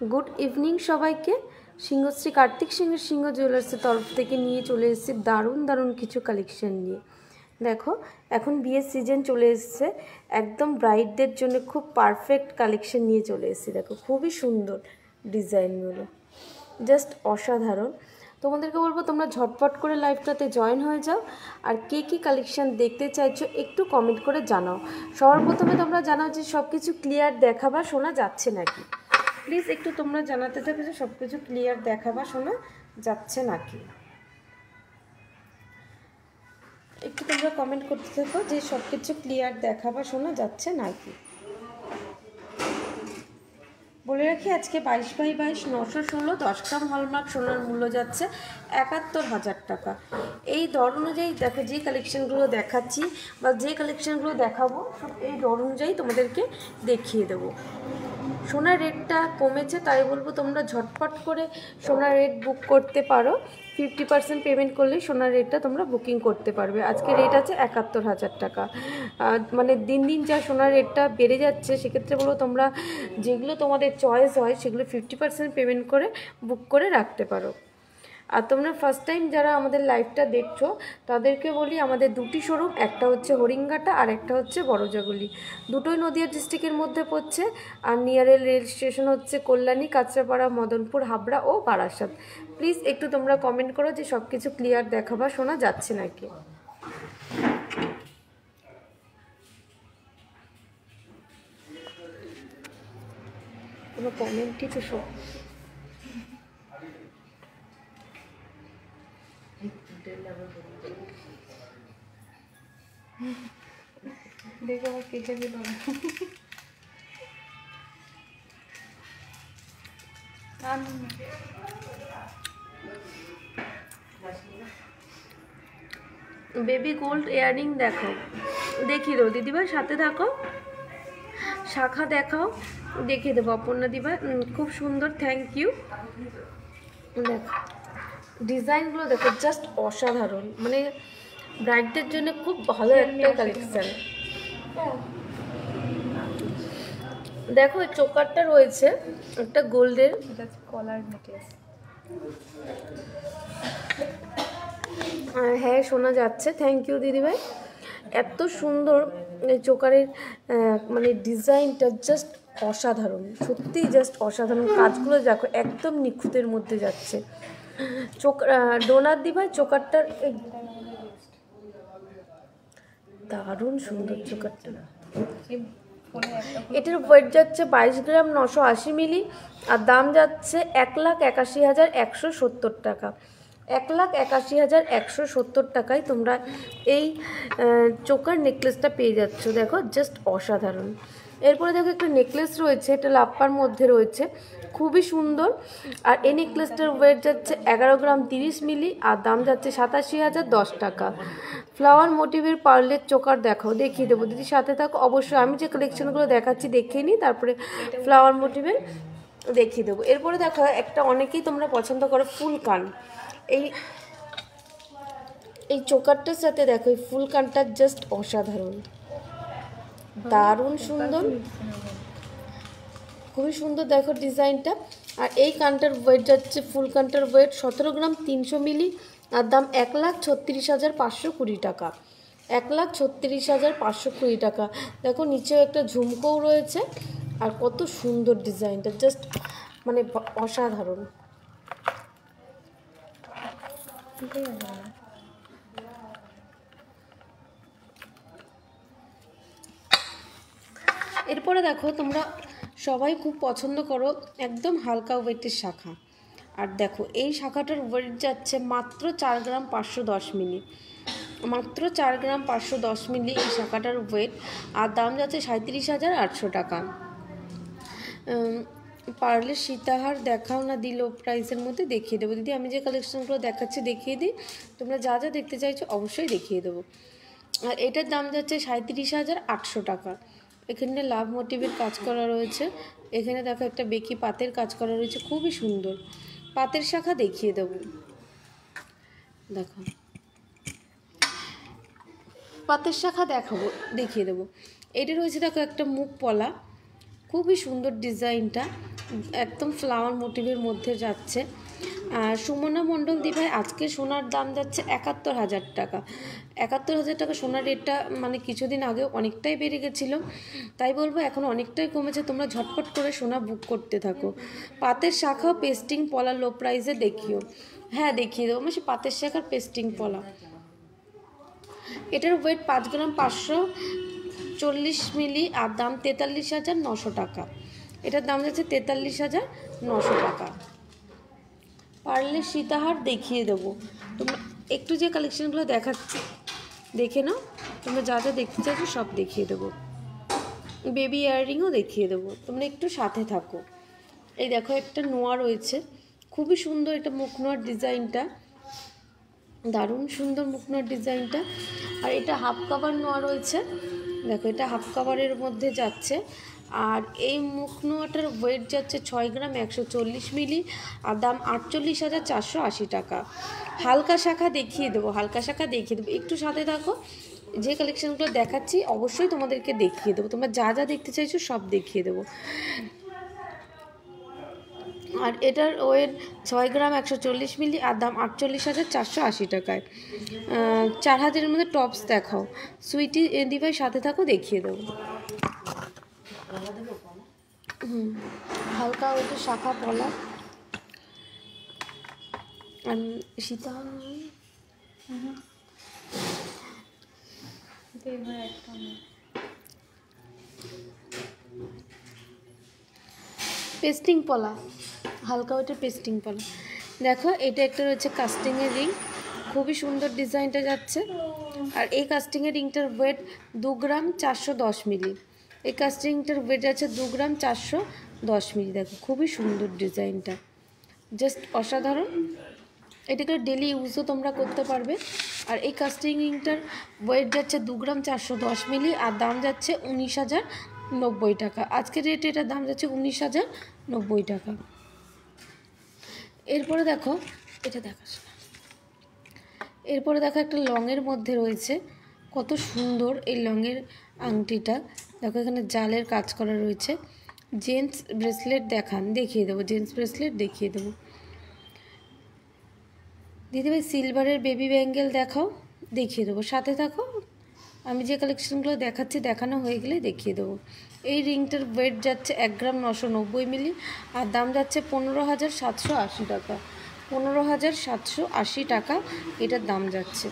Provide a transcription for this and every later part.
Good evening সবাইকে। সিংহশ্রী কার্তিক সিংহের সিংহ জুয়েলার্সের তরফ থেকে নিয়ে চলে এসেছি দারুণ দারুণ কিছু কালেকশন নিয়ে। দেখো এখন বিয়ের সিজন চলে এসছে, একদম ব্রাইডদের জন্য খুব পারফেক্ট কালেকশন নিয়ে চলে এসেছি। দেখো খুবই সুন্দর ডিজাইনগুলো, জাস্ট অসাধারণ। তোমাদেরকে বলবো তোমরা ঝটপট করে লাইভটাতে জয়েন হয়ে যাও। আর কে কী কালেকশান দেখতে চাইছো একটু কমেন্ট করে জানাও। সবার প্রথমে তোমরা জানাও যে সব কিছু ক্লিয়ার দেখা বা শোনা যাচ্ছে নাকি। প্লিজ একটু তোমরা জানাতে থাকো যে সব কিছু ক্লিয়ার দেখা বা শোনা যাচ্ছে নাকি। একটু তোমরা কমেন্ট করতে থাকো যে সব কিছু ক্লিয়ার দেখা বা শোনা যাচ্ছে নাকি। বলে রাখি আজকে 22x22 916 10 গ্রাম হলমার্ক সোনার মূল্য যাচ্ছে 71,000 টাকা। এই দর অনুযায়ী দেখো যে কালেকশানগুলো দেখাচ্ছি বা যে কালেকশানগুলো দেখাবো সব এই দর অনুযায়ী তোমাদেরকে দেখিয়ে দেবো। সোনার রেটটা কমেছে, তাই বলবো তোমরা ঝটপট করে সোনার রেট বুক করতে পারো। 50% পেমেন্ট করলেই সোনার রেটটা তোমরা বুকিং করতে পারবে। আজকে রেট আছে 71,000 টাকা। মানে দিন দিন যা সোনার রেটটা বেড়ে যাচ্ছে, সেক্ষেত্রে বলবো তোমরা যেগুলো তোমাদের চয়েস হয় সেগুলো 50% পেমেন্ট করে বুক করে রাখতে পারো। আর তোমরা ফার্স্ট টাইম যারা আমাদের লাইভটা দেখছো তাদেরকে বলি আমাদের দুটি শোরুম, একটা হচ্ছে হরিঙ্গাটা আর একটা হচ্ছে বড়জাগুলি। দুটোই নদিয়া ডিস্ট্রিক্টের মধ্যে পড়ছে। আর নিয়ারের রেল স্টেশন হচ্ছে কল্যাণী, কাঁচরাপাড়া, মদনপুর, হাবড়া ও বারাসাত। প্লিজ একটু তোমরা কমেন্ট করো যে সব কিছু ক্লিয়ার দেখা বা শোনা যাচ্ছে নাকি। কোনো কমেন্টই তো শো দেখো আমার কেটে দিল না। বেবি গোল্ড ইয়াররিং দেখো, দেখিয়ে দেবো দিদিভাই, সাথে থাকো। শাখা দেখাও, দেখিয়ে দেবো অপর্ণা দিভাই। খুব সুন্দর, থ্যাংক ইউ। দেখো ডিজাইনগুলো দেখো, জাস্ট অসাধারণ। মানে ব্রাইডদের জন্য খুব ভালো একটা কালেকশান। দেখো এই চোকারটা রয়েছে একটা গোল্ডের কলার নেকলেস। হ্যাঁ শোনা যাচ্ছে, থ্যাংক ইউ দিদিভাই। এত সুন্দর এই চোকারের মানে ডিজাইনটা জাস্ট অসাধারণ, সত্যিই জাস্ট অসাধারণ। কাজগুলো দেখো একদম নিখুঁতের মধ্যে যাচ্ছে। ডোনার দিভাই চোকারটার দারুণ সুন্দর চোকারটা। এটার ওয়েট যাচ্ছে 22 গ্রাম 980 মিলি। আর দাম যাচ্ছে 1,81,170 টাকা। 1,81,170 টাকায় তোমরা এই চোকার নেকলেসটা পেয়ে যাচ্ছ। দেখো জাস্ট অসাধারণ। এরপরে দেখো একটা নেকলেস রয়েছে, এটা লাপ্পার মধ্যে রয়েছে, খুবই সুন্দর। আর এই নেকলেসটার ওয়েট যাচ্ছে 11 গ্রাম 30 মিলি। আর দাম যাচ্ছে 87,010 টাকা। ফ্লাওয়ার মোটিভের পার্লের চোকার দেখাও, দেখিয়ে দেবো দিদি, সাথে থাকো অবশ্যই। আমি যে কালেকশনগুলো দেখাচ্ছি দেখিয়ে নিই, তারপরে ফ্লাওয়ার মোটিভের দেখিয়ে দেবো। এরপরে দেখো একটা অনেকেই তোমরা পছন্দ করো ফুল কান। এই চোকারটার সাথে দেখো এই ফুল কানটা জাস্ট অসাধারণ, দারুণ সুন্দর, খুবই সুন্দর। দেখো ডিজাইনটা। আর এই কানটার ওয়েট যাচ্ছে, ফুল কানটার ওয়েট 17 গ্রাম 300 মিলি। আর দাম 1,36,520 টাকা। 1,36,520 টাকা। দেখো নিচেও একটা ঝুমকোও রয়েছে। আর কত সুন্দর ডিজাইনটা, জাস্ট মানে অসাধারণ। এরপরে দেখো তোমরা সবাই খুব পছন্দ করো একদম হালকা ওয়েটের শাখা। আর দেখো এই শাখাটার ওয়েট যাচ্ছে মাত্র 4 গ্রাম 510 মিলি। মাত্র 4 গ্রাম 510 মিলি এই শাখাটার ওয়েট। আর দাম যাচ্ছে 37,800 টাকা। পারলে সীতাহার দেখাও না, দিল প্রাইসের মধ্যে দেখিয়ে দেবো দিদি। আমি যে কালেকশনগুলো দেখাচ্ছি দেখিয়ে দিই, তোমরা যা যা দেখতে চাইছো অবশ্যই দেখিয়ে দেবো। আর এটার দাম যাচ্ছে 37,800 টাকা। এখানে লাভ মোটিভের কাজ করা রয়েছে। এখানে দেখো একটা বেকি পাতের কাজ করা রয়েছে, খুবই সুন্দর। পাতের শাখা দেখিয়ে দেবো, দেখো পাতের শাখা দেখিয়ে দেবো। এটা রয়েছে দেখো একটা মুখ পলা, খুবই সুন্দর ডিজাইনটা। একদম ফ্লাওয়ার মোটিভের মধ্যে যাচ্ছে। আর সুমনা মণ্ডল দি ভাই আজকে সোনার দাম যাচ্ছে ৭১,০০০ টাকা। ৭১,০০০ টাকা সোনার রেটটা মানে কিছুদিন আগে অনেকটাই বেড়ে গেছিলো, তাই বলবো এখন অনেকটাই কমেছে। তোমরা ঝটপট করে সোনা বুক করতে থাকো। পাতের শাখাও পেস্টিং পলা লো প্রাইসে দেখিও। হ্যাঁ দেখিয়ে দেবো, সে পাতের শাখার পেস্টিং পলা। এটার ওয়েট 5 গ্রাম 540 মিলি আর দাম ৪৩,৯০০ টাকা। এটার দাম যাচ্ছে ৪৩,৯০০ টাকা। পারলে সীতাহার দেখিয়ে দেবো। তোমরা একটু যে কালেকশানগুলো দেখাচ্ছি দেখে নাও, তোমরা যা যা দেখতে চাইছো সব দেখিয়ে দেবো। বেবি ইয়াররিংও দেখিয়ে দেবো, তোমরা একটু সাথে থাকো। এই দেখো একটা নোয়া রয়েছে, খুবই সুন্দর। এটা মুখ নোয়ার ডিজাইনটা দারুণ সুন্দর, মুখ নোয়ার ডিজাইনটা। আর এটা হাফ কাভার নোয়া রয়েছে, দেখো এটা হাফ কাভারের মধ্যে যাচ্ছে। আর এই মুখ নোয়াটার ওয়েট যাচ্ছে 6 গ্রাম 140 মিলি আর দাম 48,480 টাকা। হালকা শাখা দেখিয়ে দেবো, হালকা শাখা দেখিয়ে দেবো, একটু সাথে থাকো। যে কালেকশানগুলো দেখাচ্ছি অবশ্যই তোমাদেরকে দেখিয়ে দেবো, তোমরা যা যা দেখতে চাইছো সব দেখিয়ে দেবো। আর এটার ওয়েট 6 গ্রাম 140 মিলি আর দাম 48,480 টাকায়। 4000-এর মধ্যে টপস দেখাও। সুইটি দিভাই সাথে থাকো, দেখিয়ে দেবো। হালকা ওইটা শাখা পলা। সীতা পেস্টিং পলা, হালকা ওইটা পেস্টিং পলা। দেখো এটা একটা রয়েছে কাস্টিংয়ের রিং, খুবই সুন্দর ডিজাইনটা যাচ্ছে। আর এই কাস্টিংয়ের রিংটার ওয়েট 2 গ্রাম 410 মিলি। এই কাস্টিংটার ওয়েট আছে 2 গ্রাম 410 মিলি। দেখো খুবই সুন্দর ডিজাইনটা, জাস্ট অসাধারণ। এটাকে ডেলি ইউজও তোমরা করতে পারবে। আর এই কাস্টিং রিংটার ওয়েট যাচ্ছে 2 গ্রাম 410 মিলি আর দাম যাচ্ছে 19,090 টাকা। আজকের রেটে এটার দাম যাচ্ছে 19,090 টাকা। এরপরে দেখো এটা দেখাস না, এরপরে দেখো একটা লংয়ের মধ্যে রয়েছে, কত সুন্দর এই লংয়ের আংটিটা। দেখো এখানে জালের কাজ করা রয়েছে। জেন্টস ব্রেসলেট দেখিয়ে দেবো, জেন্টস ব্রেসলেট দেখিয়ে দেবো। দিদিভাই সিলভারের বেবি ব্যাঙ্গেল দেখাও, দেখিয়ে দেবো, সাথে থাকো। আমি যে কালেকশনগুলো দেখাচ্ছি দেখানো হয়ে গেলে দেখিয়ে দেবো। এই রিংটার ওয়েট যাচ্ছে 1 গ্রাম 990 মিলি আর দাম যাচ্ছে 15,780 টাকা। 15,780 টাকা এটার দাম যাচ্ছে।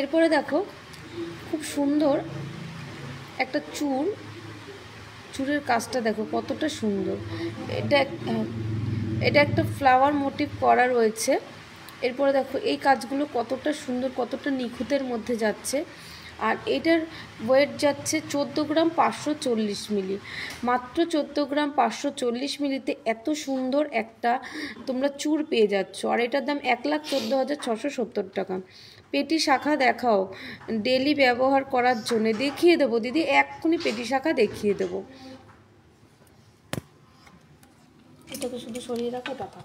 এরপরে দেখো খুব সুন্দর একটা চুরের কাজটা দেখো কতটা সুন্দর। এটা একটা ফ্লাওয়ার মোটিভ করা রয়েছে। এরপরে দেখো এই কাজগুলো কতটা সুন্দর, কতটা নিখুঁতের মধ্যে যাচ্ছে। আর এটার ওয়েট যাচ্ছে 14 গ্রাম 540 মিলি। মাত্র 14 গ্রাম 540 মিলিতে এত সুন্দর একটা তোমরা চুর পেয়ে যাচ্ছ। আর এটার দাম 1,14,670 টাকা। পেটি শাখা দেখাও ডেলি ব্যবহার করার জন্য, দেখিয়ে দেবো দিদি, এক্ষুনি পেটি শাখা দেখিয়ে দেবো। এটাকে শুধু সরিয়ে রাখো টাকা।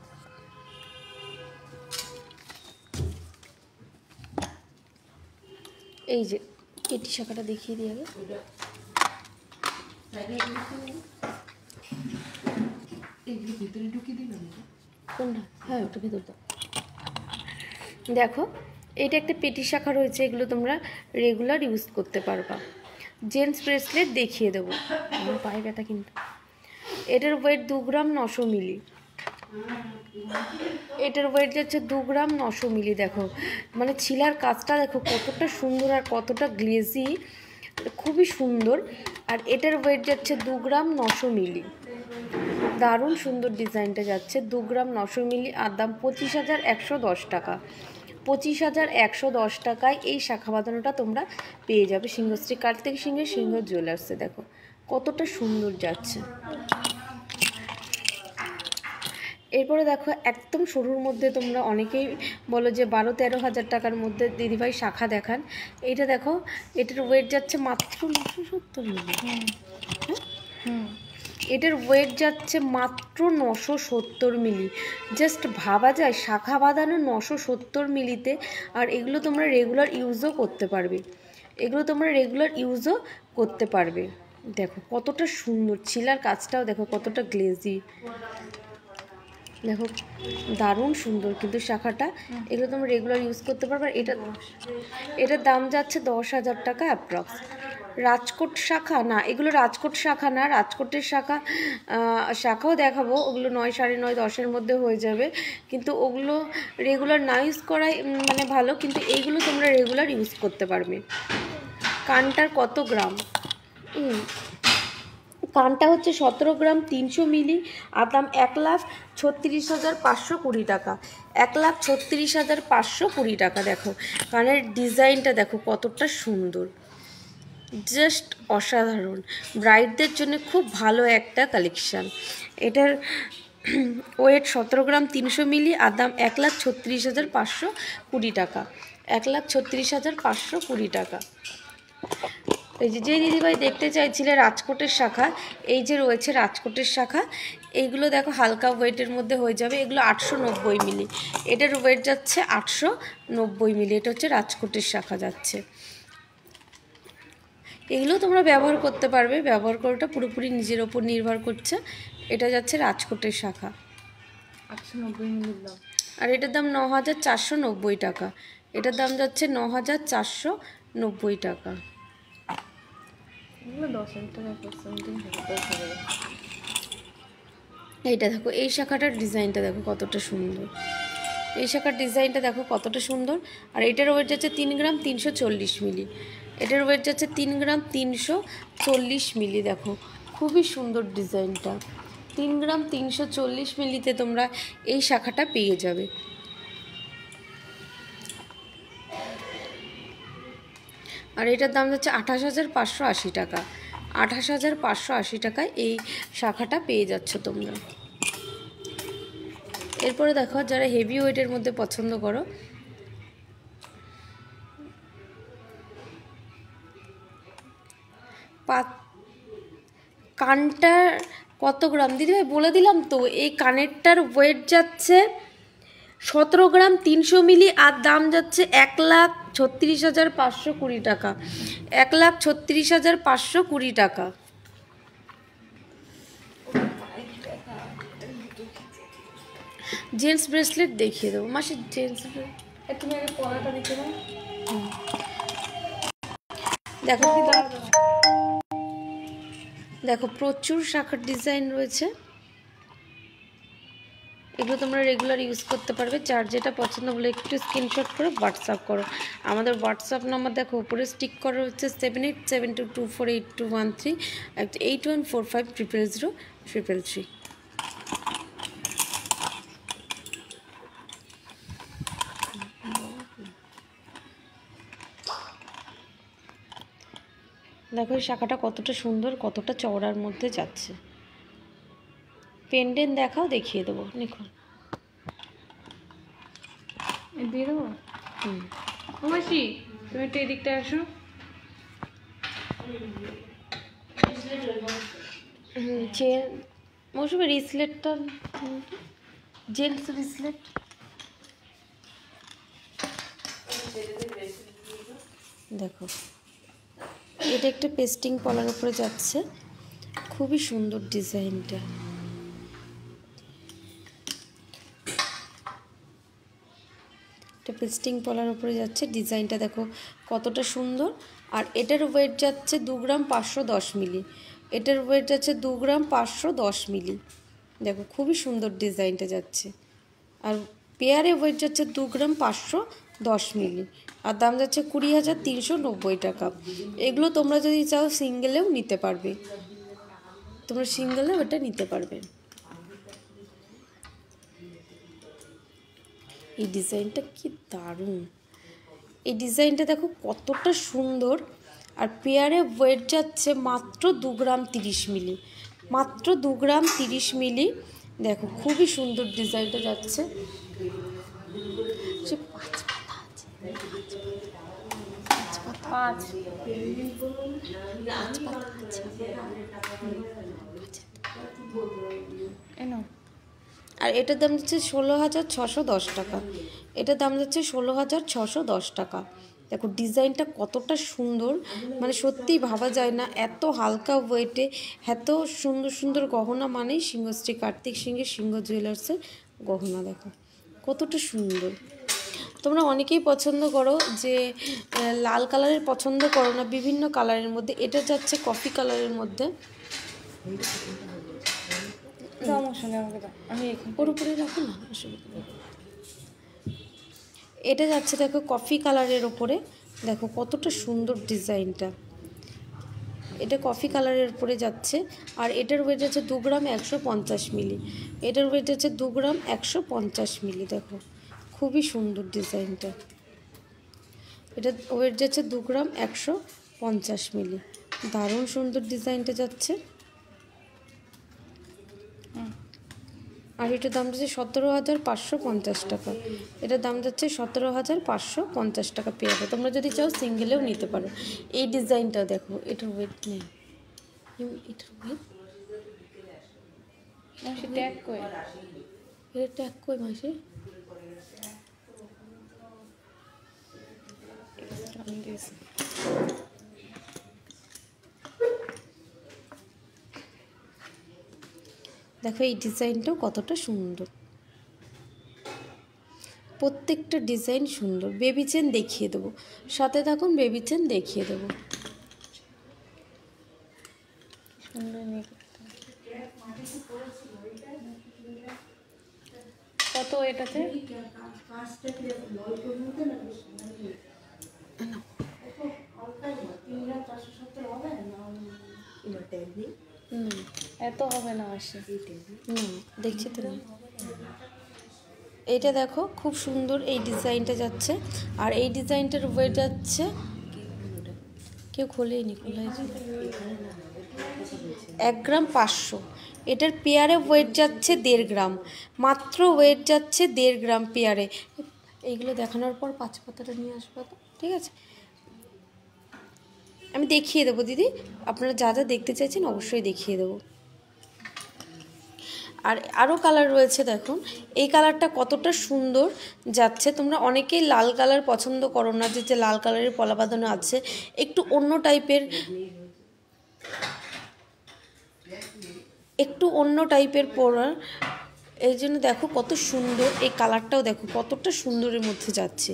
এই যে পেটি শাখাটা দেখিয়ে দিই আগে। কোনটা? হ্যাঁ ওটা ভেতর দাও। দেখো এটা একটা পেটি শাখা রয়েছে, এগুলো তোমরা রেগুলার ইউজ করতে পারবা। জেন্টস ব্রেসলেট দেখিয়ে দেবো, আমার পায়ে ব্যথা কিন্তু। এটার ওয়েট 2 গ্রাম 900 মিলি। এটার ওয়েট যাচ্ছে 2 গ্রাম 900 মিলি। দেখো মানে ছিলার কাজটা দেখো কতটা সুন্দর আর কতটা গ্লেজি, খুবই সুন্দর। আর এটার ওয়েট যাচ্ছে 2 গ্রাম 900 মিলি। দারুণ সুন্দর ডিজাইনটা যাচ্ছে। 2 গ্রাম 900 মিলি আর দাম 25,110 টাকা। 25,110 টাকায় এই শাখা বাঁধানোটা তোমরা পেয়ে যাবে সিংহশ্রী কার্তিক সিংহের সিংহ জুয়েলার্সে। দেখো কতটা সুন্দর যাচ্ছে। এরপরে দেখো একদম সরুর মধ্যে তোমরা অনেকেই বলো যে 12-13 হাজার টাকার মধ্যে দিদিভাই শাখা দেখান। এইটা দেখো এটার ওয়েট যাচ্ছে মাত্র 970 মিলি। এটার ওয়েট যাচ্ছে মাত্র 970 মিলি। জাস্ট ভাবা যায় শাখা বাঁধানো 970 মিলিতে। আর এগুলো তোমরা রেগুলার ইউজও করতে পারবে, এগুলো তোমরা রেগুলার ইউজও করতে পারবে। দেখো কতটা সুন্দর, ছিলার কাজটাও দেখো কতটা গ্লেজি, দেখো দারুণ সুন্দর কিন্তু শাখাটা। এগুলো তোমরা রেগুলার ইউজ করতে পারবে। এটার দাম যাচ্ছে 10,000 টাকা অ্যাপ্রক্স। রাজকোট শাখা না, এগুলো রাজকোট শাখা না, রাজকোটের শাখাও দেখাবো, ওগুলো 9, 9.5, 10-এর মধ্যে হয়ে যাবে, কিন্তু ওগুলো রেগুলার না ইউজ করাই মানে ভালো, কিন্তু এইগুলো তোমরা রেগুলার ইউজ করতে পারবে। কানটার কত গ্রাম? কানটা হচ্ছে 17 গ্রাম 300 মিলি, আর দাম 1,36,520 টাকা। 1,36,520 টাকা। দেখো কানের ডিজাইনটা দেখো কতটা সুন্দর, জাস্ট অসাধারণ। ব্রাইডদের জন্য খুব ভালো একটা কালেকশান। এটার ওয়েট 17 গ্রাম 300 মিলি, আর দাম 1,36,520 টাকা। 1,36,520 টাকা। এই যে দিদিভাই দেখতে চাইছিলে রাজকোটের শাখা, এই যে রয়েছে রাজকোটের শাখা, এইগুলো দেখো হালকা ওয়েটের মধ্যে হয়ে যাবে। এগুলো 890 মিলি, এটার ওয়েট যাচ্ছে 890 মিলি। এটা হচ্ছে রাজকোটের শাখা যাচ্ছে। এগুলো তোমরা ব্যবহার করতে পারবে, ব্যবহার করাটা পুরোপুরি নিজের ওপর নির্ভর করছে। এটা যাচ্ছে রাজকোটের শাখা, 890 মিলি দাম। আর এটার দাম 9,490 টাকা। এটার দাম যাচ্ছে 9,490 টাকা। এইটা দেখো, এই শাখাটার ডিজাইনটা দেখো কতটা সুন্দর, এই শাখার ডিজাইনটা দেখো কতটা সুন্দর। আর এটার ওয়েট যাচ্ছে 3 গ্রাম 340 মিলি। এটার ওয়েট যাচ্ছে 3 গ্রাম 340 মিলি। দেখো খুবই সুন্দর ডিজাইনটা। 3 গ্রাম 340 মিলিতে তোমরা এই শাখাটা পেয়ে যাবে। আর এটার দাম যাচ্ছে 28,580 টাকা। 28,580 টাকায় এই শাখাটা পেয়ে যাচ্ছ তোমরা। এরপরে দেখো যারা হেভি ওয়েটের মধ্যে পছন্দ করো, কানটার কত গ্রাম দিদিভাই বলে দিলাম তো। এই কানেরটার ওয়েট যাচ্ছে 17 গ্রাম 300 মিলি, আর দাম যাচ্ছে 1,36,520 টাকা। 1,36,520 টাকা। জেন্টস ব্রেসলেট দেখিয়ে দেবো মাসি। জেন্টস তুমি আগে পলাটা দেখে দাও। দেখো দেখো প্রচুর শাখার ডিজাইন রয়েছে। এগুলো তোমরা রেগুলার ইউজ করতে পারবে। যার যেটা পছন্দ বলে একটু স্ক্রিনশট করে হোয়াটসঅ্যাপ করো। আমাদের হোয়াটসঅ্যাপ নাম্বার দেখো উপরে স্টিক করা হচ্ছে 7872248213, 8145000333। দেখো এই শাখাটা কতটা সুন্দর, কতটা চওড়ার মধ্যে যাচ্ছে। পেন্ডেন্ট দেখাও, দেখিয়ে দেবো। দেখো দিয়ে দেবো। মাসি তুমি একটু এদিকটা আসো। যে মৌসুমি রিসলেটটা, জেন্টস রিসলেট দেখো, এটা একটা পেস্টিং পলার উপরে যাচ্ছে, খুবই সুন্দর ডিজাইনটা। এটা পেস্টিং পলার উপরে যাচ্ছে, ডিজাইনটা দেখো কতটা সুন্দর। আর এটার ওয়েট যাচ্ছে 2 গ্রাম 510 মিলি। এটার ওয়েট যাচ্ছে 2 গ্রাম 510 মিলি। দেখো খুবই সুন্দর ডিজাইনটা যাচ্ছে। আর পেয়ারে ওয়েট যাচ্ছে 2 গ্রাম 510 মিলি, আর দাম যাচ্ছে 20,390 টাকা। এগুলো তোমরা যদি চাও সিঙ্গেলেও নিতে পারবে, তোমরা সিঙ্গেলেও এটা নিতে পারবে। এই ডিজাইনটা কি দারুণ, এই ডিজাইনটা দেখো কতটা সুন্দর। আর পেয়ারে ওয়েট যাচ্ছে মাত্র 2 গ্রাম 30 মিলি, মাত্র 2 গ্রাম 30 মিলি। দেখো খুবই সুন্দর ডিজাইনটা যাচ্ছে। আর এটার দাম যাচ্ছে 16,610 টাকা। এটার দাম যাচ্ছে 16,610 টাকা। দেখো ডিজাইনটা কতটা সুন্দর, মানে সত্যিই ভাবা যায় না এত হালকা ওয়েটে এত সুন্দর সুন্দর গহনা, মানেই সিংহশ্রী কার্তিক সিংহের সিংহ জুয়েলার্সের গহনা। দেখো কতটা সুন্দর। তোমরা অনেকেই পছন্দ করো যে লাল কালারের পছন্দ করো না, বিভিন্ন কালারের মধ্যে। এটা যাচ্ছে কফি কালারের মধ্যে। আমি এখানে ওর উপরে রাখো না, অসুবিধা নেই। এটা যাচ্ছে দেখো কফি কালারের ওপরে। দেখো কতটা সুন্দর ডিজাইনটা, এটা কফি কালারের উপরে যাচ্ছে। আর এটার ওয়েট আছে 2 গ্রাম 150 মিলি। এটার ওয়েট আছে 2 গ্রাম 150 মিলি। দেখো খুবই সুন্দর ডিজাইনটা। এটা ওয়েট যাচ্ছে 2 গ্রাম 150 মিলি। দারুণ সুন্দর ডিজাইনটা যাচ্ছে। আর এটার দাম যাচ্ছে 17,550 টাকা। এটার দাম যাচ্ছে 17,550 টাকা পেয়ারে। তোমরা যদি চাও সিঙ্গেলেও নিতে পারো। এই ডিজাইনটা দেখো, এটার ওয়েট নেই, এটার ওয়েট ট্যাগ করে এটা ট্যাগ কই মাসে। দেখো এই ডিজাইনটাও কতটা সুন্দর, প্রত্যেকটা ডিজাইন সুন্দর। বেবি চেন দেখিয়ে দেবো, সাথে থাকুন, বেবি চেন দেখিয়ে দেবো। কত এটাতে? এত হবে না আসে না, দেখছি তো না। এইটা দেখো খুব সুন্দর এই ডিজাইনটা যাচ্ছে। আর এই ডিজাইনটার ওয়েট যাচ্ছে, কেউ খোলেনি, খোলা 1 গ্রাম 500। এটার পেয়ারে ওয়েট যাচ্ছে 1.5 গ্রাম, মাত্র ওয়েট যাচ্ছে 1.5 গ্রাম পেয়ারে। এইগুলো দেখানোর পর 5 পাতাটা নিয়ে আসবো তো, ঠিক আছে? আমি দেখিয়ে দেবো দিদি, আপনারা যা যা দেখতে চাইছেন অবশ্যই দেখিয়ে দেবো। আর আরও কালার রয়েছে, দেখুন এই কালারটা কতটা সুন্দর যাচ্ছে। তোমরা অনেকেই লাল কালার পছন্দ করো না, যে লাল কালারের পলা বাঁধানো আছে, একটু অন্য টাইপের পরা, এই জন্য দেখো কত সুন্দর এই কালারটাও। দেখো কতটা সুন্দরের মধ্যে যাচ্ছে,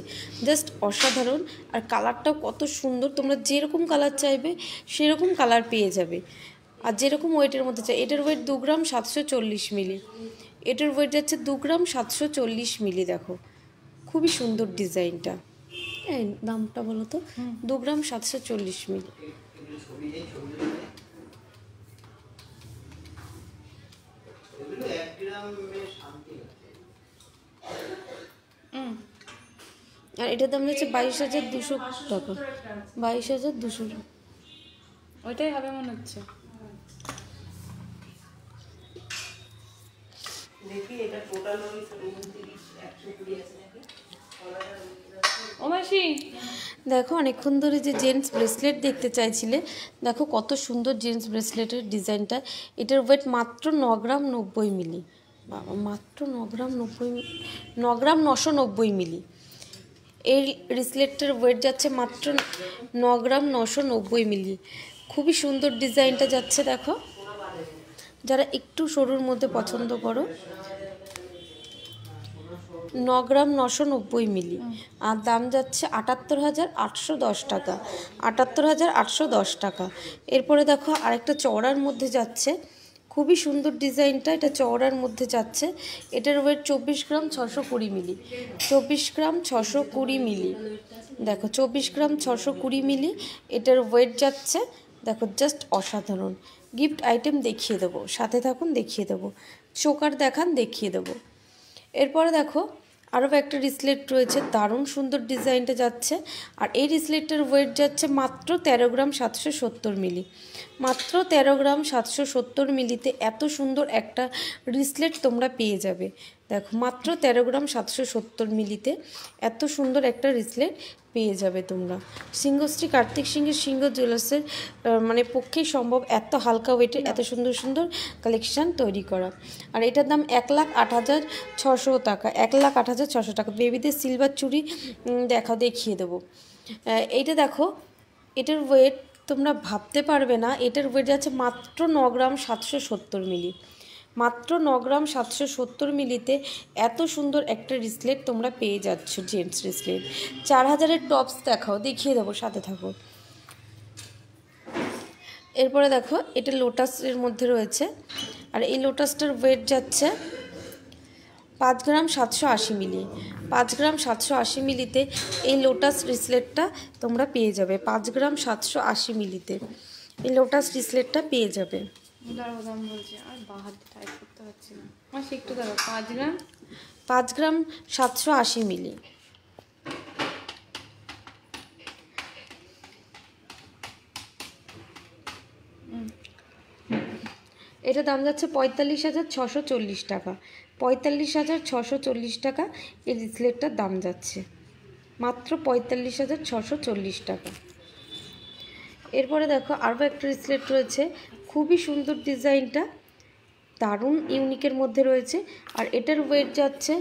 জাস্ট অসাধারণ। আর কালারটাও কত সুন্দর, তোমরা যেরকম কালার চাইবে সেরকম কালার পেয়ে যাবে। আর যেরকম ওয়েটের মধ্যে চাই, এটার ওয়েট 2 গ্রাম 740 মিলি। এটার ওয়েট যাচ্ছে 2 গ্রাম 740 মিলি। দেখো খুবই সুন্দর ডিজাইনটা। এই দামটা বলো তো, 2 গ্রাম 740 মিলি। আর এটার দাম যাচ্ছে 22,200 টাকা। 22,200 টাকা। ওইটাই হবে মনে হচ্ছে। ও মাসি দেখো অনেকক্ষণ ধরে যে জেন্টস ব্রেসলেট দেখতে চাইছিলে, দেখো কত সুন্দর জেন্টস ব্রেসলেটের ডিজাইনটা। এটার ওয়েট মাত্র 9 গ্রাম 90 মিলি। বাবা, মাত্র 9 গ্রাম 990 মিলি। এই ব্রেসলেটটার ওয়েট যাচ্ছে মাত্র 9 গ্রাম 990 মিলি। খুবই সুন্দর ডিজাইনটা যাচ্ছে। দেখো যারা একটু সরুর মধ্যে পছন্দ করো, 9 গ্রাম 990 মিলি। আর দাম যাচ্ছে 78,810 টাকা। 78,810 টাকা। এরপরে দেখো আরেকটা চওড়ার মধ্যে যাচ্ছে, খুবই সুন্দর ডিজাইনটা। এটা চওড়ার মধ্যে যাচ্ছে। এটার ওয়েট 24 গ্রাম 620 মিলি। 24 গ্রাম 620 মিলি। দেখো 24 গ্রাম 620 মিলি এটার ওয়েট যাচ্ছে। দেখো জাস্ট অসাধারণ। গিফট আইটেম দেখিয়ে দেবো, সাথে থাকুন, দেখিয়ে দেবো। চোকার দেখান, দেখিয়ে দেবো। এরপরে দেখো আরও একটা রিসলেট রয়েছে, দারুণ সুন্দর ডিজাইনটা যাচ্ছে। আর এই রিসলেটটার ওয়েট যাচ্ছে মাত্র 13 গ্রাম 770 মিলি। মাত্র 13 গ্রাম 770 মিলিতে এত সুন্দর একটা রিসলেট তোমরা পেয়ে যাবে। দেখো মাত্র 13 গ্রাম 770 মিলিতে এত সুন্দর একটা রিসলেট পেয়ে যাবে তোমরা। সিংহশ্রী কার্তিক সিংহের সিংহ জুয়েলার্সের মানে পক্ষেই সম্ভব এত হালকা ওয়েটের এত সুন্দর সুন্দর কালেকশান তৈরি করা। আর এটার দাম 1,08,600 টাকা, 1,08,600 টাকা। বেবিদের সিলভার চুড়ি দেখিয়ে দেবো। এইটা দেখো, এটার ওয়েট তোমরা ভাবতে পারবে না, এটার ওয়েট যাচ্ছে মাত্র 9 গ্রাম 770 মিলি। মাত্র 9 গ্রাম 770 মিলিতে এত সুন্দর একটা রিসলেট তোমরা পেয়ে যাচ্ছ, জেন্টস রিসলেট। 4000-এর টপস দেখিয়ে দেবো, সাথে থাকো। এরপরে দেখো, এটা লোটাসের মধ্যে রয়েছে, আর এই লোটাসটার ওয়েট যাচ্ছে 5 গ্রাম 780 মিলি। 5 গ্রাম 780 মিলিতে এই লোটাস রিসলেটটা তোমরা পেয়ে যাবে। 5 গ্রাম 780 মিলিতে এই লোটাস রিসলেটটা পেয়ে যাবে। দাম বলছে আর বাহার টাইপ করতে পারছি না, মাসি একটু দাঁড়াও। 5 গ্রাম 5 গ্রাম 780 মিলি। এটা দাম যাচ্ছে 45,640 টাকা। 45,640 টাকা এই রিসলেটটার দাম যাচ্ছে, মাত্র 45,640 টাকা। এরপরে দেখো আরও একটা রিসলেট রয়েছে, খুবই সুন্দর ডিজাইনটা, দারুণ ইউনিকের মধ্যে রয়েছে। আর এটার ওয়েট যাচ্ছে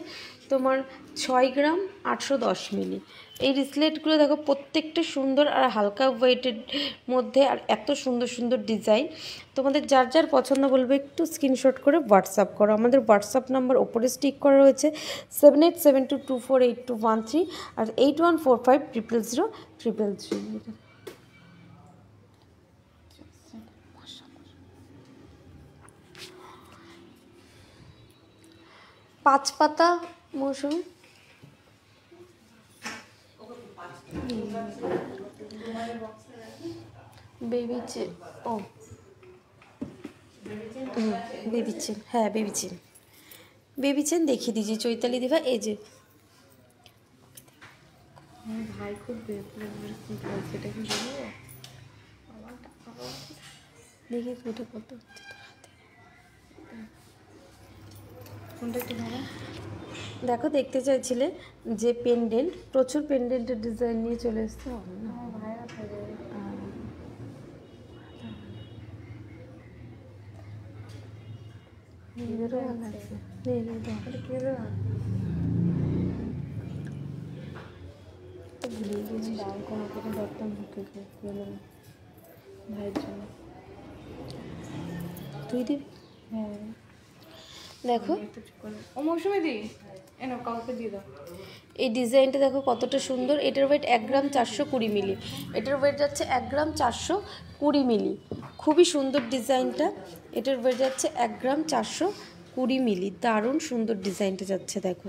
তোমার 6 গ্রাম 810 মিলি। এই রিসলেটগুলো দেখো প্রত্যেকটা সুন্দর আর হালকা ওয়েটের মধ্যে, আর এত সুন্দর সুন্দর ডিজাইন। তোমাদের যার যার পছন্দ বলবে একটু স্ক্রিনশট করে হোয়াটসঅ্যাপ করো। আমাদের হোয়াটসঅ্যাপ নাম্বার ওপরে স্টিক করা রয়েছে 7872248213 আর 8145000033। 5 পাতা মৌসুমি, বেবি চেন, ও বেবি চেন, হ্যাঁ বেবি চেন। বেবি চেন দেখিয়ে দিয়েছি চৈতালি দিভা। এই যে ভাই খুব সেটা কি দেবো? দেখি ওটা কত হচ্ছে। কোনটা একটু ধরো। দেখো দেখতে চাইছিলে যে পেন্ডেন্ট, প্রচুর পেন্ডেন্টের ডিজাইন নিয়ে চলে এসছে। ভাইরা থাকে নিজেরও ভালো লাগছে। ভুলে গেছি দাম কোনো কিছু ধরতাম ঢুকে গেলাম ভাইয়ের জন্য। তুই দিবি? হ্যাঁ দেখো ও মৌসুমি দি এনো কাউকে দিয়ে দাও। এই ডিজাইনটা দেখো কতটা সুন্দর। এটার ওয়েট 1 গ্রাম 420 মিলি। এটার ওয়েট যাচ্ছে 1 গ্রাম 420 মিলি। খুবই সুন্দর ডিজাইনটা। এটার ওয়েট যাচ্ছে 1 গ্রাম 420 মিলি। দারুণ সুন্দর ডিজাইনটা যাচ্ছে দেখো।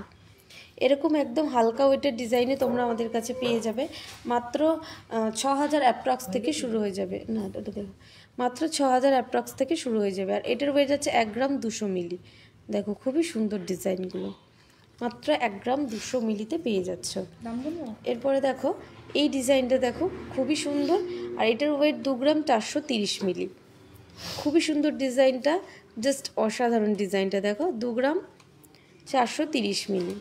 এরকম একদম হালকা ওয়েটের ডিজাইনে তোমরা আমাদের কাছে পেয়ে যাবে। মাত্র 6000 অ্যাপ্রক্স থেকে শুরু হয়ে যাবে। না ওটা দেখো, মাত্র 6000 অ্যাপ্রক্স থেকে শুরু হয়ে যাবে। আর এটার ওয়েট যাচ্ছে 1 গ্রাম 200 মিলি। দেখো খুবই সুন্দর ডিজাইনগুলো, মাত্র 1 গ্রাম 200 মিলিতে পেয়ে যাচ্ছ। দাম বলো। এরপরে দেখো এই ডিজাইনটা দেখো, খুবই সুন্দর। আর এটার ওয়েট 2 গ্রাম 430 মিলি। খুবই সুন্দর ডিজাইনটা, জাস্ট অসাধারণ ডিজাইনটা দেখো। 2 গ্রাম 430 মিলি।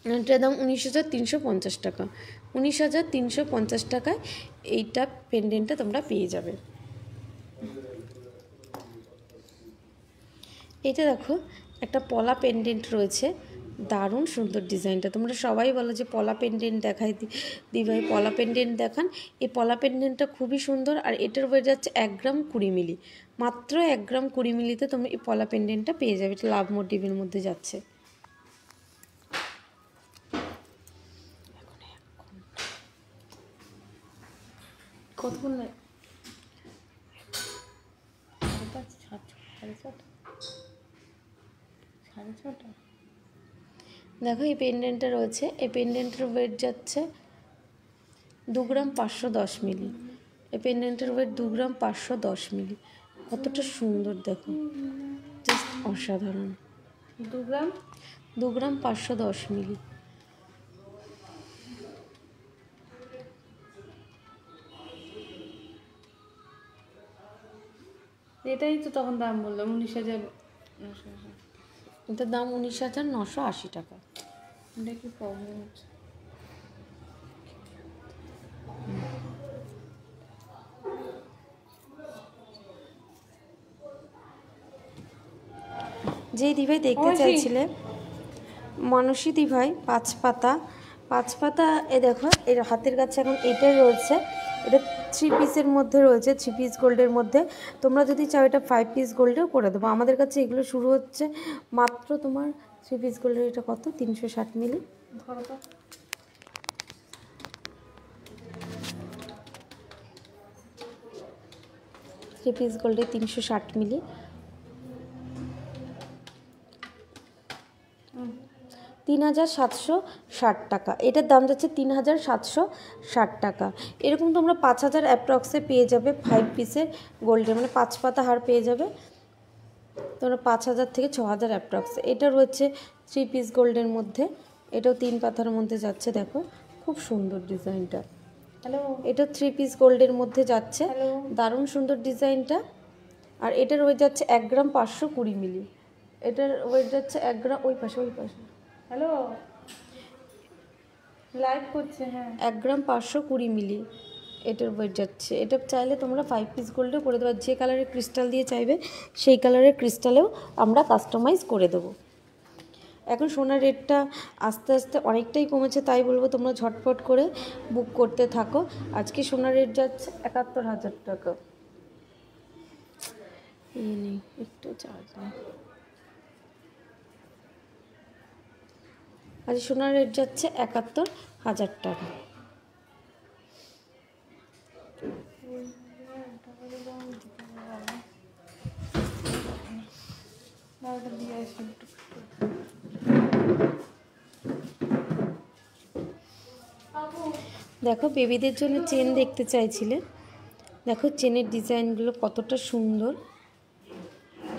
এটার দাম 19,350 টাকা। 19,350 টাকায় এইটা পেন্ডেন্টটা তোমরা পেয়ে যাবে। এটা দেখো একটা পলা পেন্ডেন্ট রয়েছে, দারুণ সুন্দর ডিজাইনটা। তোমরা সবাই বলো যে পলা পেন্ডেন্ট দেখাই দি ভাই, পলা পেন্ডেন্ট দেখান। এই পলা পেন্ডেন্টটা খুবই সুন্দর। আর এটার ওয়েট যাচ্ছে 1 গ্রাম 20 মিলি। মাত্র 1 গ্রাম 20 মিলিতে তোমরা এই পলা পেন্ডেন্টটা পেয়ে যাবে। এটা লাভ মোটিভের মধ্যে যাচ্ছে। কতক্ষণ লাগে? সাড়ে ছটা। দেখো এই পেন্ডেন্টটা রয়েছে, এই পেন্ডেন্টের ওয়েট যাচ্ছে 2 গ্রাম 510 মিলি। এই পেন্ডেন্টের ওয়েট 2 গ্রাম 510 মিলি। কতটা সুন্দর দেখো, জাস্ট অসাধারণ। 2 গ্রাম 510 মিলি। এটাই তো তখন দাম বললাম 19,900। এটার দাম 19,980 টাকা। এটা কি প্রবলেম হচ্ছে? যেই দিভাই দেখতে অবশ্যই। চাইছিলে, মানসী দিভাই 5 পাতা, 5 পাতা এ দেখো এর হাতের কাছে এখন এটাই রয়েছে। এটা 3 পিসের মধ্যে রয়েছে, 3 পিস গোল্ডের মধ্যে। তোমরা যদি চাও এটা 5 পিস গোল্ডেও করে দেবো। আমাদের কাছে এগুলো শুরু হচ্ছে মাত্র তোমার 3 পিস গোল্ডের, এটা কত 360 মিলি। ধরো তো। 3 পিস গোল্ডে 360 মিলি, 3,760 টাকা। এটার দাম যাচ্ছে 3,760 টাকা। এরকম তোমরা 5,000 অ্যাপ্রক্সে পেয়ে যাবে 5 পিসের গোল্ডের, মানে 5 পাতা হার পেয়ে যাবে তোমরা 5,000 থেকে 6,000 অ্যাপ্রক্সে। এটা রয়েছে 3 পিস গোল্ডের মধ্যে, এটাও 3 পাতার মধ্যে যাচ্ছে। দেখো খুব সুন্দর ডিজাইনটা। হ্যালো এটা 3 পিস গোল্ডের মধ্যে যাচ্ছে, হ্যালো। দারুণ সুন্দর ডিজাইনটা। আর এটার ওয়েট যাচ্ছে 1 গ্রাম 520 মিলি। এটার ওয়েট যাচ্ছে 1 গ্রাম, ওই পাশে ওই পাশে, হ্যালো লাইভ করছে। হ্যাঁ 1 গ্রাম 520 মিলি এটার ওয়েট যাচ্ছে। এটা চাইলে তোমরা 5 পিস গোল্ডেও করে দেবো। যে কালারের ক্রিস্টাল দিয়ে চাইবে সেই কালারের ক্রিস্টালেও আমরা কাস্টমাইজ করে দেবো। এখন সোনার রেটটা আস্তে আস্তে অনেকটাই কমেছে, তাই বলবো তোমরা ঝটপট করে বুক করতে থাকো। আজকে সোনার রেট যাচ্ছে 71,000 টাকা। এই নেই, একটু চার্জ নেই। আজ সোনার রেট যাচ্ছে 71,000 টাকা। দিয়ে আসি একটু। দেখো বেবিদের জন্য চেন দেখতে চাইছিলে, দেখো চেনের ডিজাইনগুলো কতটা সুন্দর।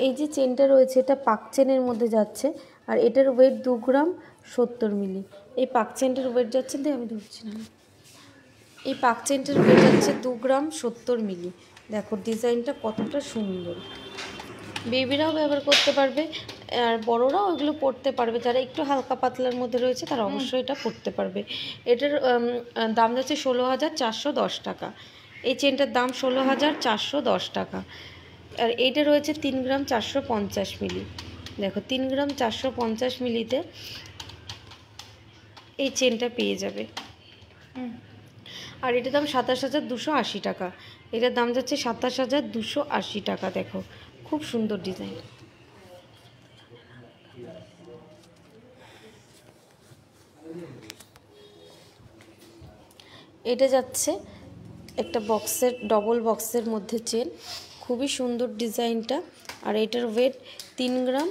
এই যে চেনটা রয়েছে এটা পাক চেনের মধ্যে যাচ্ছে, আর এটার ওয়েট 2 গ্রাম 70 মিলি। এই পাক চেনটার ওয়েট যাচ্ছে, আমি ধরছি না, এই পাক চেনটার ওয়েট যাচ্ছে 2 গ্রাম 70 মিলি। দেখো ডিজাইনটা কতটা সুন্দর, বেবিরাও ব্যবহার করতে পারবে আর বড়রাও এগুলো পরতে পারবে। যারা একটু হালকা পাতলার মধ্যে রয়েছে তারা অবশ্যই এটা পরতে পারবে। এটার দাম যাচ্ছে 16,410 টাকা। এই চেনটার দাম 16,410 টাকা। আর এইটা রয়েছে 3 গ্রাম 450 মিলি। দেখো 3 গ্রাম 450 মিলিতে এই চেনটা পেয়ে যাবে। আর এটার দাম 27,280 টাকা। এটার দাম যাচ্ছে 27,280 টাকা। দেখো খুব সুন্দর ডিজাইন। এটা যাচ্ছে একটা বক্সের, ডবল বক্সের মধ্যে চেন, খুবই সুন্দর ডিজাইনটা। আর এটার ওয়েট 3 গ্রাম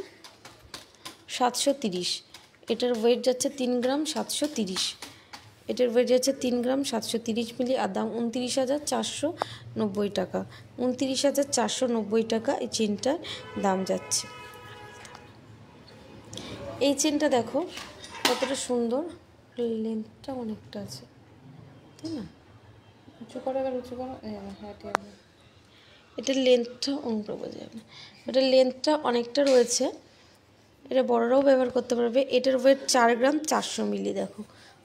730। এটার ওয়েট যাচ্ছে 3 গ্রাম 730। এটার ওয়েট যাচ্ছে 3 গ্রাম 730 মিলি। আর দাম 29,490 টাকা। 29,490 টাকা এই চেনটার দাম যাচ্ছে। এই চেনটা দেখো কতটা সুন্দর, লেন্থটা অনেকটা আছে, তাই না? উঁচু করো, এবার উঁচু করো। হ্যাঁ ঠিক আছে। এটার লেন্থটা অনেকটা বোঝা যাবে না, এটার লেন্থটা অনেকটা রয়েছে। এটা বড়রাও ব্যবহার করতে পারবে। এটার ওয়েট 4 গ্রাম 400 মিলি। দেখো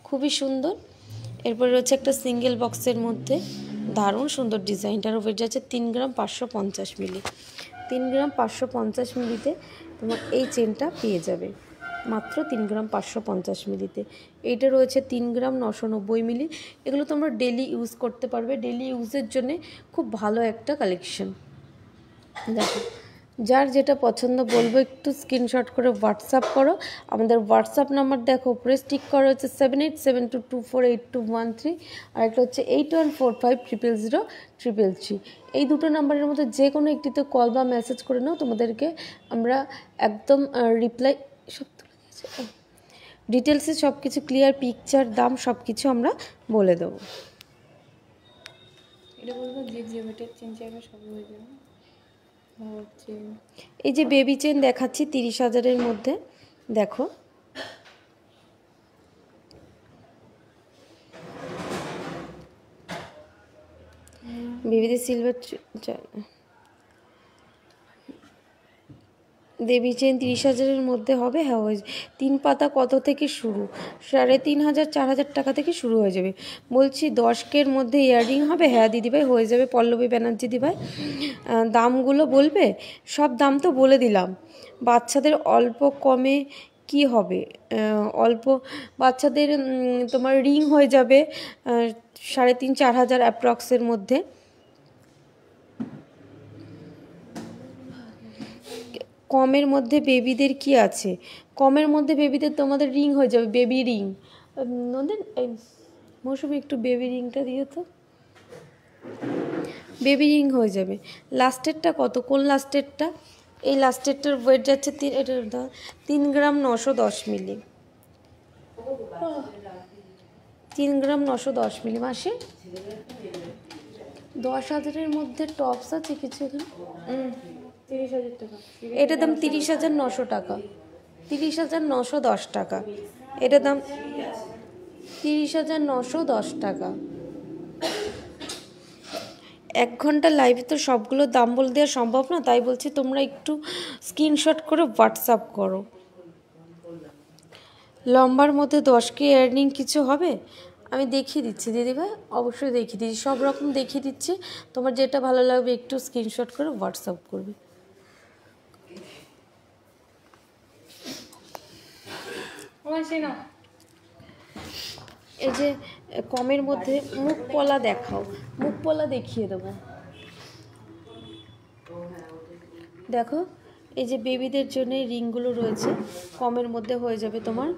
খুবই সুন্দর। এরপরে রয়েছে একটা সিঙ্গেল বক্সের মধ্যে, দারুণ সুন্দর ডিজাইনটার ওয়েট যাচ্ছে 3 গ্রাম 550 মিলি। 3 গ্রাম 550 মিলিতে তোমার এই চেনটা পেয়ে যাবে মাত্র 3 গ্রাম 550 মিলিতে। এইটা রয়েছে 3 গ্রাম 990 মিলি। এগুলো তোমরা ডেলি ইউজ করতে পারবে, ডেলি ইউজের জন্যে খুব ভালো একটা কালেকশন। দেখো যার যেটা পছন্দ বলবো একটু স্ক্রিনশট করে হোয়াটসঅ্যাপ করো। আমাদের হোয়াটসঅ্যাপ নাম্বার দেখো উপরে স্টিক করা হচ্ছে 7872248213, আর একটা হচ্ছে 8145000333। এই দুটো নাম্বারের মধ্যে যে কোনো একটিতে কল বা মেসেজ করে নাও, তোমাদেরকে আমরা একদম রিপ্লাই সব তুলে দিয়েছে, ডিটেলসে সব কিছু ক্লিয়ার, পিকচার, দাম সব কিছু আমরা বলে দেবো। এটা বলবো যে জিওমেট্রিক চেন চাইবে সব হয়ে যাবে। এই যে বেবি চেন দেখাচ্ছি 30,000-এর মধ্যে। দেখো বেবিদের সিলভার, দেবী চেন 30,000-এর মধ্যে হবে। হ্যাঁ, ওই 3 পাতা কত থেকে শুরু? 3,500 4,000 টাকা থেকে শুরু হয়ে যাবে। বলছি 10K-র মধ্যে ইয়াররিং হবে? হ্যাঁ দিদিভাই হয়ে যাবে। পল্লবী ব্যানার্জি দিদিভাই, দামগুলো বলবে? সব দাম তো বলে দিলাম। বাচ্চাদের অল্প কমে কি হবে? অল্প বাচ্চাদের তোমার রিং হয়ে যাবে 3,500-4,000 অ্যাপ্রক্সের মধ্যে। কমের মধ্যে বেবিদের কি আছে? কমের মধ্যে বেবিদের তোমাদের রিং হয়ে যাবে, বেবি রিং। নন্দিন এই মৌসুমি একটু বেবি রিংটা দিও তো। বেবি রিং হয়ে যাবে। লাস্টেরটা কত? কোন লাস্টেরটা? এই লাস্টেরটার ওয়েট যাচ্ছে 3 গ্রাম 910 মিলি। 3 গ্রাম 910 মিলি। মাসে 10,000-এর মধ্যে টপস আছে কিছু এখানে? 30,000 টাকা। এটার দাম 30,900 টাকা। 30,910 টাকা। এটার দাম 30,910 টাকা। 1 ঘন্টা লাইভে তো সবগুলো দাম বলে দেওয়া সম্ভব না, তাই বলছি তোমরা একটু স্ক্রিনশট করে হোয়াটসঅ্যাপ করো। লম্বার মধ্যে 10K ইয়াররিং কিছু হবে? আমি দেখিয়ে দিচ্ছি দিদিভাই, অবশ্যই দেখিয়ে দিচ্ছি, সব রকম দেখিয়ে দিচ্ছি। তোমার যেটা ভালো লাগবে একটু স্ক্রিনশট করে হোয়াটসঅ্যাপ করবে। এই যে কমের মধ্যে মুখ পলা দেখাও, মুখ পলা দেখিয়ে দেবো। দেখো এই যে বেবিদের জন্য রিংগুলো রয়েছে, কমের মধ্যে হয়ে যাবে তোমার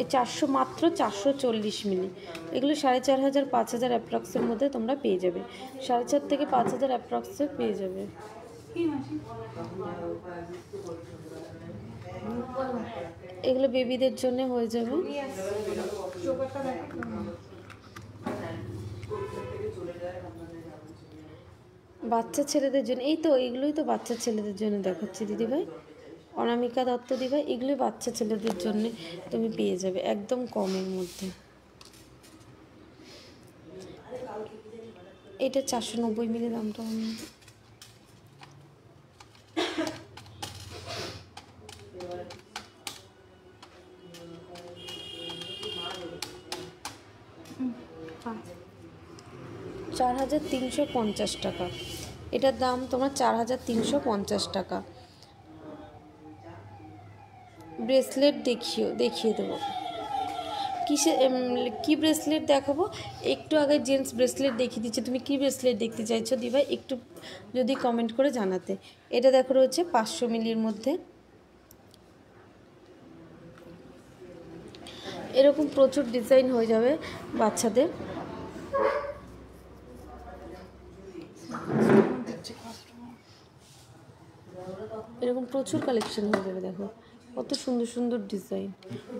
এই 400, মাত্র 440 মিলি। এগুলো 4,500 5,000 অ্যাপ্রক্সের মধ্যে তোমরা পেয়ে যাবে। 4,500 থেকে 5,000 অ্যাপ্রক্সে পেয়ে যাবে। এগুলো বেবিদের জন্য হয়ে যাবে। বাচ্চা ছেলেদের জন্য এই তো, এগুলোই তো বাচ্চা ছেলেদের জন্য দেখাচ্ছি দিদিভাই। অনামিকা দত্ত দিদিভাই, এগুলোই বাচ্চা ছেলেদের জন্য তুমি পেয়ে যাবে একদম কমের মধ্যে। এটা 490 মিলি দামটা। চার 4,350 টাকা। এটার দাম তোমার 4,350 টাকা। ব্রেসলেট দেখিয়ে দেবো। কি ব্রেসলেট দেখাবো? একটু আগে জেন্টস ব্রেসলেট দেখিয়ে দিচ্ছি। তুমি কি ব্রেসলেট দেখতে চাইছো দিভাই? একটু যদি কমেন্ট করে জানাতে। এটা দেখো রয়েছে 500 মিলির মধ্যে। এরকম প্রচুর ডিজাইন হয়ে যাবে বাচ্চাদের। এরকম প্রচুর কালেকশন হয়ে যাবে। দেখো কত সুন্দর সুন্দর ডিজাইন।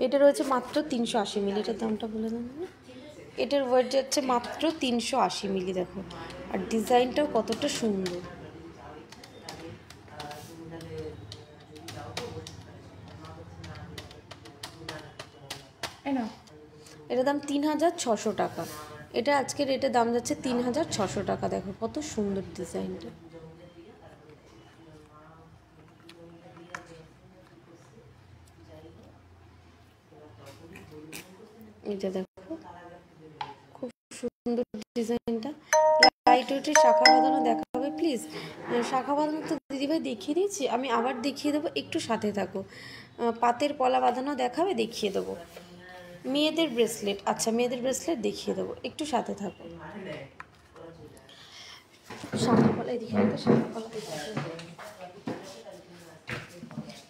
এটা রয়েছে মাত্র 380 মিলি। এটার দামটা বলে দেন। এটার ওয়েট যাচ্ছে মাত্র 380 মিলি। দেখো আর ডিজাইনটাও কতটা সুন্দর। এটার দাম 3,600 টাকা। এটা আজকের রেটের দাম যাচ্ছে 3,600 টাকা। দেখো কত সুন্দর ডিজাইনটা। এটা দেখো খুব সুন্দর ডিজাইনটা। লাইট ওয়েটের শাখা বাঁধানো দেখাবে প্লিজ। শাখা বাঁধানো তো দিদিভাই দেখিয়ে দিয়েছি, আমি আবার দেখিয়ে দেবো, একটু সাথে থাকো। পাতের পলা বাঁধানো দেখাবে, দেখিয়ে দেবো। মেয়েদের ব্রেসলেট, আচ্ছা মেয়েদের ব্রেসলেট দেখিয়ে দেবো, একটু সাথে থাকো। শাখা পলা এদিকে তো শাখা পলা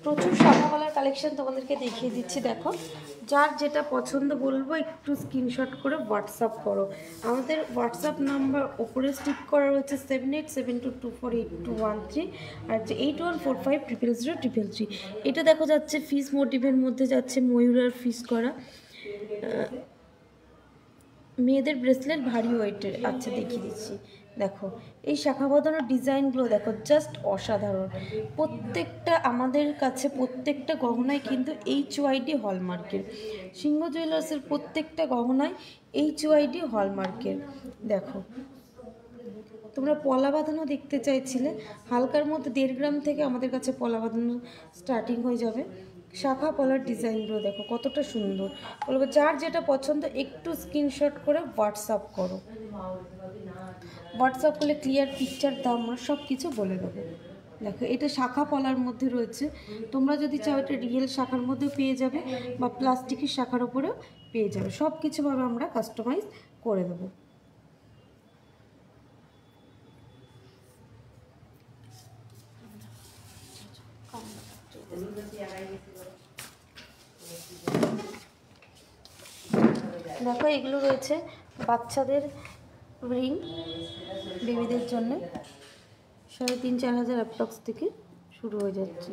প্রচুর শাখা পলার কালেকশন তোমাদেরকে দেখিয়ে দিচ্ছি। দেখো যার যেটা পছন্দ বলবো একটু স্ক্রিনশট করে হোয়াটসঅ্যাপ করো। আমাদের হোয়াটসঅ্যাপ নাম্বার ওপরে স্টিক করা রয়েছে 7872248213 আর যে 8145000033। এটা দেখো যাচ্ছে ফিস মোটিভের মধ্যে যাচ্ছে ময়ূরের ফিস করা মেয়েদের ব্রেসলেট ভারী ওয়েটের। আচ্ছা দেখিয়ে দিচ্ছি। দেখো এই শাখা বাঁধানোর ডিজাইনগুলো দেখো জাস্ট অসাধারণ। প্রত্যেকটা আমাদের কাছে প্রত্যেকটা গহনায় কিন্তু HYD হলমার্কের। সিংহ জুয়েলার্সের প্রত্যেকটা গহনায় HYD হলমার্কের। দেখো তোমরা পলা বাঁধানো দেখতে চাইছিলে, হালকার মধ্যে 1.5 গ্রাম থেকে আমাদের কাছে পলা বাঁধানো স্টার্টিং হয়ে যাবে। শাখা পলার ডিজাইনগুলো দেখো কতটা সুন্দর। বলবো যার যেটা পছন্দ একটু স্ক্রিনশট করে হোয়াটসঅ্যাপ করো। হোয়াটসঅ্যাপ করলে ক্লিয়ার পিকচার দাম আমরা সব কিছু বলে দেবো। দেখো এটা শাখা পলার মধ্যে রয়েছে, তোমরা যদি চাও এটা রিয়েল শাখার মধ্যেও পেয়ে যাবে বা প্লাস্টিকের শাখার উপরেও পেয়ে যাবে, সব কিছুভাবে আমরা কাস্টমাইজ করে দেবো। দেখো এগুলো রয়েছে বাচ্চাদের রিং, বেবিদের জন্য 3,500-4 হাজার অ্যাপ্রক্স থেকে শুরু হয়ে যাচ্ছে।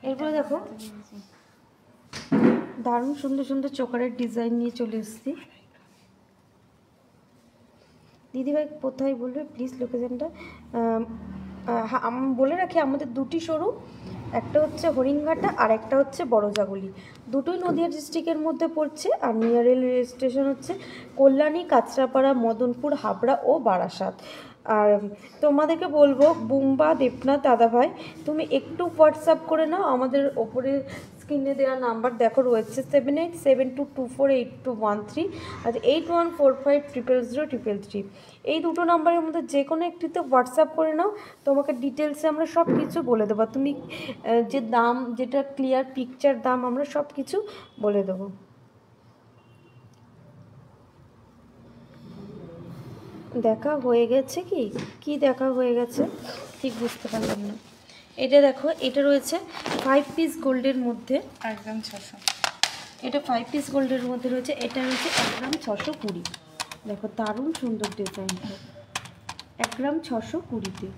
এরপরে দেখো দারুণ সুন্দর সুন্দর চোকারের ডিজাইন নিয়ে চলে এসেছি। দিদিভাই কোথায় বলবে প্লিজ লোকেশনটা? বলে রাখি আমাদের দুটি শোরুম, একটা হচ্ছে হরিণঘাটা আর একটা হচ্ছে বড়জাগুলি, দুটোই নদিয়া ডিস্ট্রিক্টের মধ্যে পড়ছে। আর নিয়ার রেল স্টেশন হচ্ছে কল্যাণী, কাঁচরাপাড়া, মদনপুর, হাবড়া ও বারাসাত। আর তোমাদেরকে বলবো বুম্বা, দেবনাথ দাদাভাই তুমি একটু হোয়াটসঅ্যাপ করে নাও, আমাদের ওপরে স্ক্রিনে দেওয়া নাম্বার দেখো রয়েছে 7872248213 আর 8145000033। এই দুটো নাম্বারের মধ্যে যে কোনো একটিতে হোয়াটসঅ্যাপ করে নাও, তোমাকে ডিটেলসে আমরা সব কিছু বলে দেবো। তুমি যে দাম, যেটা ক্লিয়ার পিকচার দাম আমরা সব কিছু বলে দেবো। দেখা হয়ে গেছে কি দেখা হয়ে গেছে ঠিক বুঝতে পারলাম না। এটা দেখো এটা রয়েছে 5 পিস গোল্ডের মধ্যে, একদম 600। এটা 5 পিস গোল্ডের মধ্যে রয়েছে, এটা রয়েছে 1 গ্রাম 620। দেখো দারুণ সুন্দর ডিজাইনটা, 1 গ্রাম 620-তে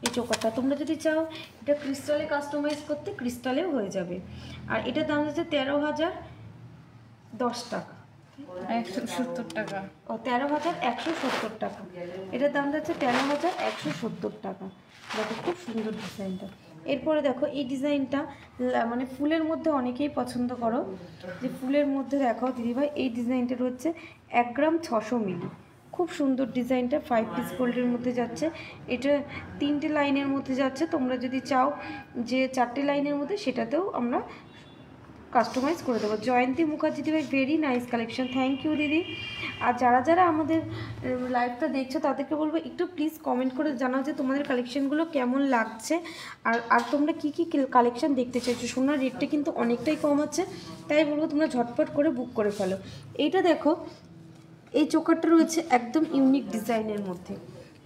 এই চোকারটা। তোমরা যদি চাও এটা ক্রিস্টালে কাস্টমাইজ করতে ক্রিস্টালেও হয়ে যাবে। আর এটার দাম হচ্ছে 13,010 টাকা, 170 টাকা। ও 13,170 টাকা। এটার দাম যাচ্ছে 13,170 টাকা। দেখো খুব সুন্দর ডিজাইনটা। এরপরে দেখো এই ডিজাইনটা মানে ফুলের মধ্যে অনেকেই পছন্দ করো, যে ফুলের মধ্যে দেখো দিদিভাই এই ডিজাইনটা রয়েছে 1 গ্রাম 600 মিলি। খুব সুন্দর ডিজাইনটা 5 পিস গোল্ডের মধ্যে যাচ্ছে। এটা 3টে লাইনের মধ্যে যাচ্ছে, তোমরা যদি চাও যে 4টে লাইনের মধ্যে সেটাতেও আমরা কাস্টমাইজ করে দেবো। জয়ন্তী মুখার্জি দিদি, very nice collection, thank you দিদি। আর যারা যারা আমাদের লাইভটা দেখছো তাদেরকে বলবো একটু প্লিজ কমেন্ট করে জানাও যে তোমাদের কালেকশনগুলো কেমন লাগছে, আর তোমরা কী কী কালেকশন দেখতে চাইছো। সোনার রেটটা কিন্তু অনেকটাই কম আছে, তাই বলবো তোমরা ঝটপট করে বুক করে ফেলো। এইটা দেখো এই চোকারটা রয়েছে একদম ইউনিক ডিজাইনের মধ্যে,